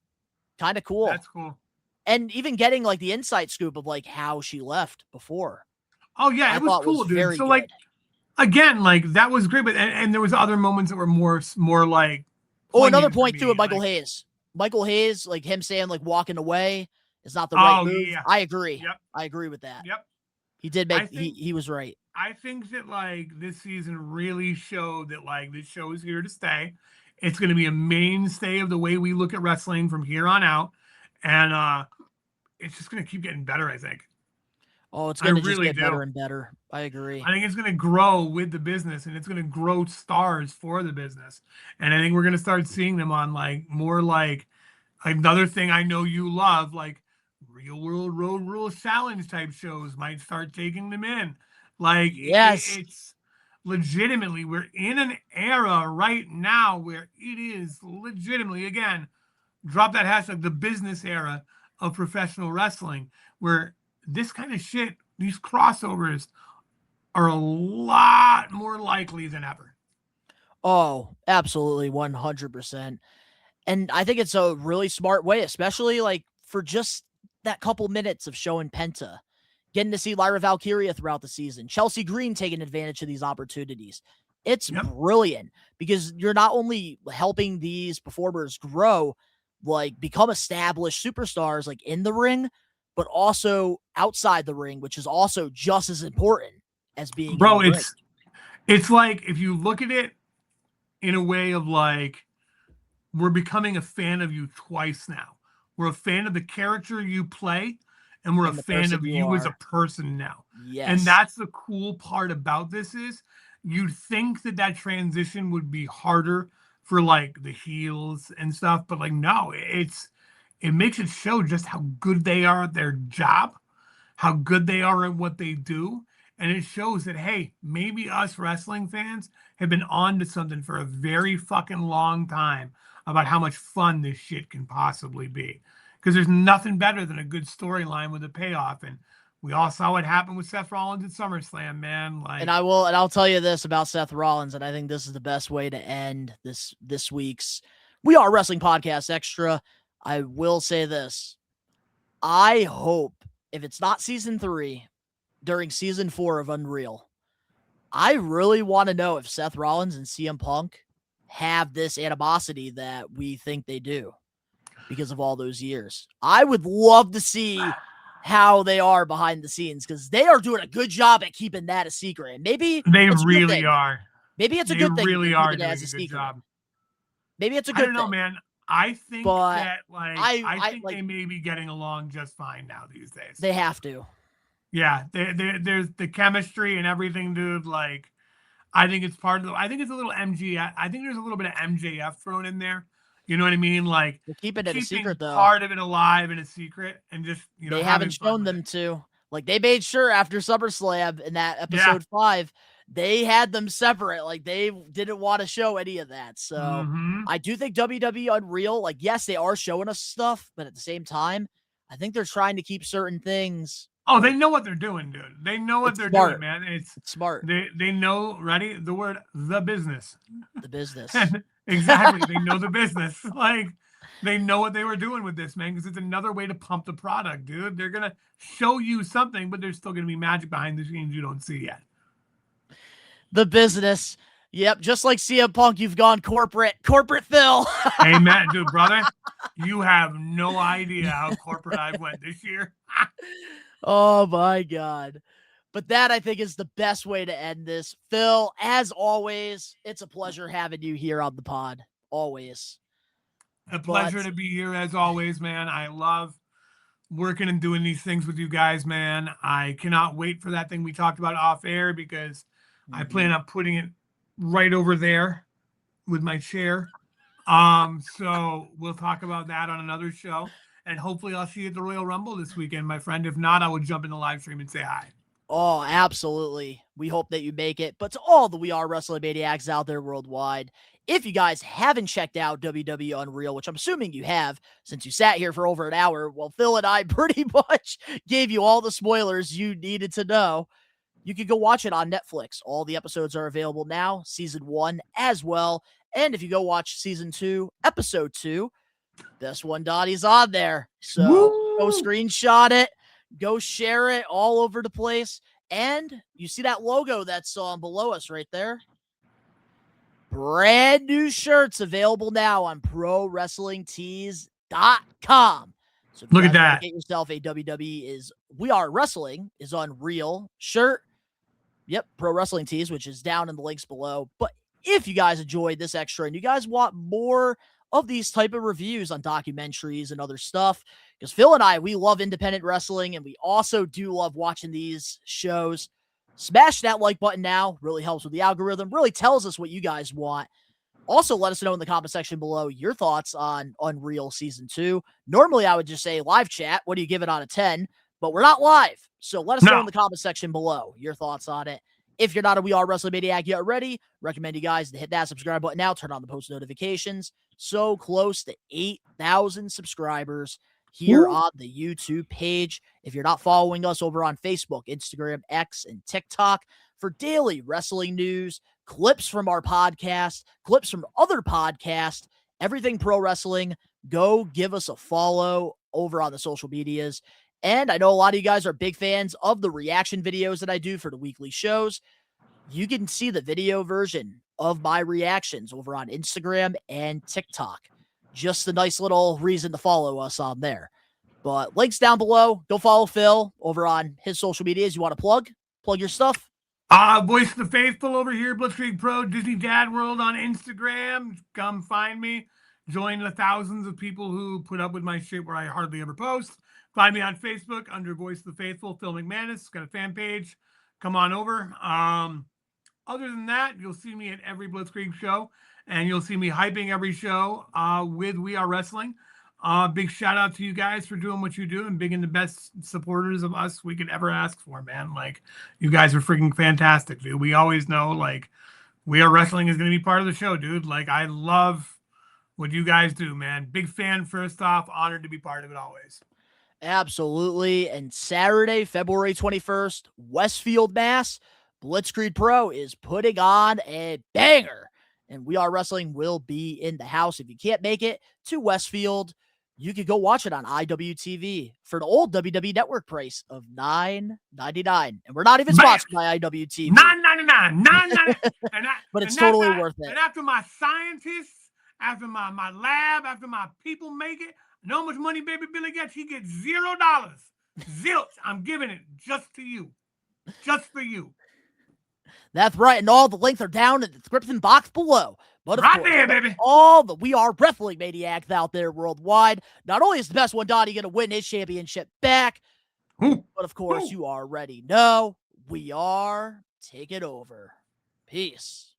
kind of cool. That's cool. And even getting like the inside scoop of like how she left before. Oh yeah, I it was thought cool, was dude. very So like good. again, like that was great, but and there was other moments that were more like. Oh, another poignant for point too me, with Michael like- Hayes. Michael Hayes, like him saying like walking away is not the right Oh, move. yeah. I agree. Yep. I agree with that. Yep. He did I make think- he was right. I think that like this season really showed that like this show is here to stay. It's going to be a mainstay of the way we look at wrestling from here on out, and it's just going to keep getting better. I think. Oh, it's I going to just really get do. better and better. I agree. I think it's going to grow with the business, and it's going to grow stars for the business. And I think we're going to start seeing them on like more like another thing I know you love, like Real World Road Rules Challenge type shows might start taking them in. Like, Yes. it's legitimately, we're in an era right now where it is legitimately, again, drop that hashtag, the business era of professional wrestling, where this kind of shit, these crossovers are a lot more likely than ever. Oh, absolutely, 100%. And I think it's a really smart way, especially like for just that couple minutes of showing Penta, getting to see Lyra Valkyria throughout the season, Chelsea Green taking advantage of these opportunities. It's brilliant because you're not only helping these performers grow, like become established superstars like in the ring, but also outside the ring, which is also just as important as being Bro, in the ring. it's like, if you look at it in a way of like, we're becoming a fan of you twice now. We're a fan of the character you play, and we're And a the fan person of you you as a are. person now. Yes. And that's the cool part about this is you'd think that transition would be harder for like the heels and stuff, but like, no, it makes it show just how good they are at their job, how good they are at what they do. And it shows that, hey, maybe us wrestling fans have been on to something for a very fucking long time about how much fun this shit can possibly be. Because there's nothing better than a good storyline with a payoff. And we all saw what happened with Seth Rollins at SummerSlam, man. Like, And I'll tell you this about Seth Rollins, and I think this is the best way to end this week's We Are Wrestling Podcast Extra. I will say this. I hope if it's not season 3, during season 4 of Unreal, I really want to know if Seth Rollins and CM Punk have this animosity that we think they do because of all those years. I would love to see how they are behind the scenes because they are doing a good job at keeping that a secret. And maybe they it's a good really thing. are. Maybe it's a They good thing really to are keep it doing as a a good secret. job. Maybe it's a I good don't know, thing. man. I think But that like I think like, they may be getting along just fine now these days. they have to. Yeah, there's the chemistry and everything, dude. Like, I think it's part of the. I think it's a little MGF. I think there's a little bit of MJF thrown in there. You know what I mean? Like, They're keeping it a secret, though. part of it alive and a secret, and just They having haven't fun shown with them it. to. Like, they made sure after SummerSlam in that episode 5, they had them separate. Like, they didn't want to show any of that. So Mhm. I do think WWE Unreal, like, yes, they are showing us stuff, but at the same time, I think they're trying to keep certain things. Oh, they know what they're doing, dude. They know what It's they're smart. doing, man. It's smart. They know. Ready? The word the business. The business. Exactly. They know the business. Like, they know what they were doing with this, man, because it's another way to pump the product, dude. They're gonna show you something, but there's still gonna be magic behind the scenes you don't see yet. The business. Yep, just like CM Punk, you've gone corporate. Corporate Phil. Amen, dude, brother. You have no idea how corporate I went this year. Oh my God. But that, I think, is the best way to end this. Phil, as always, it's a pleasure having you here on the pod. Always. A pleasure to be here as always, man. I love working and doing these things with you guys, man. I cannot wait for that thing we talked about off air because I plan on putting it right over there with my chair. So we'll talk about that on another show. And hopefully I'll see you at the Royal Rumble this weekend, my friend. If not, I will jump in the live stream and say hi. Oh, absolutely. We hope that you make it. But to all the We Are Wrestling Maniacs out there worldwide, if you guys haven't checked out WWE Unreal, which I'm assuming you have since you sat here for over an hour, well, Phil and I pretty much gave you all the spoilers you needed to know. You can go watch it on Netflix. All the episodes are available now, season 1 as well. And if you go watch season 2, episode 2, this one, Donnie's on there. So go screenshot it, go share it all over the place. And you see that logo that's below us right there? Brand new shirts available now on ProWrestlingTees.com. So look at that. Get yourself a WWE is We Are Wrestling is Unreal shirt. Yep, Pro Wrestling Tees, which is down in the links below. But if you guys enjoyed this extra and you guys want more of these type of reviews on documentaries and other stuff, because Phil and I, we love independent wrestling and we also do love watching these shows. Smash that like button now. Really helps with the algorithm. Really tells us what you guys want. Also, let us know in the comment section below your thoughts on Unreal Season 2. Normally, I would just say live chat. What do you give it out of 10? But we're not live. So let us know in the comment section below your thoughts on it. If you're not a We Are Wrestling Maniac yet already, recommend you guys to hit that subscribe button now. Turn on the post notifications. So close to 8,000 subscribers here on the YouTube page. If you're not following us over on Facebook, Instagram, X, and TikTok for daily wrestling news, clips from our podcast, clips from other podcasts, everything pro wrestling, go give us a follow over on the social medias. And I know a lot of you guys are big fans of the reaction videos that I do for the weekly shows. You can see the video version of my reactions over on Instagram and TikTok. Just a nice little reason to follow us on there. But links down below. Go follow Phil over on his social medias. You want to plug your stuff? Voice of the Faithful over here, Blitzkrieg Pro, Disney Dad World on Instagram. Come find me. Join the thousands of people who put up with my shit where I hardly ever post. Find me on Facebook under Voice of the Faithful, Phil McManus. Got a fan page. Come on over. Other than that, you'll see me at every Blitzkrieg show, and you'll see me hyping every show with We Are Wrestling. Big shout out to you guys for doing what you do and being the best supporters of us we could ever ask for, man. Like, you guys are freaking fantastic, dude. We always know, like, We Are Wrestling is going to be part of the show, dude. Like, I love what you guys do, man. Big fan, first off. Honored to be part of it always. Absolutely. And Saturday, February 21st, Westfield, Mass, Blitzkrieg Pro is putting on a banger. And We Are Wrestling will be in the house. If you can't make it to Westfield, you could go watch it on IWTV for the old WWE Network price of $9.99. And we're not even sponsored by IWTV. $9.99. But it's totally worth it. And after my scientists, after my lab, after my people make it, you know how much money Baby Billy gets? He gets $0. Zilch. I'm giving it just to you. Just for you. That's right. And all the links are down in the description box below. But of course, there, baby. All the We Are Wrestling Maniacs out there worldwide. Not only is the best one, Donnie, going to win his championship back, but of course, you already know we are taking over. Peace.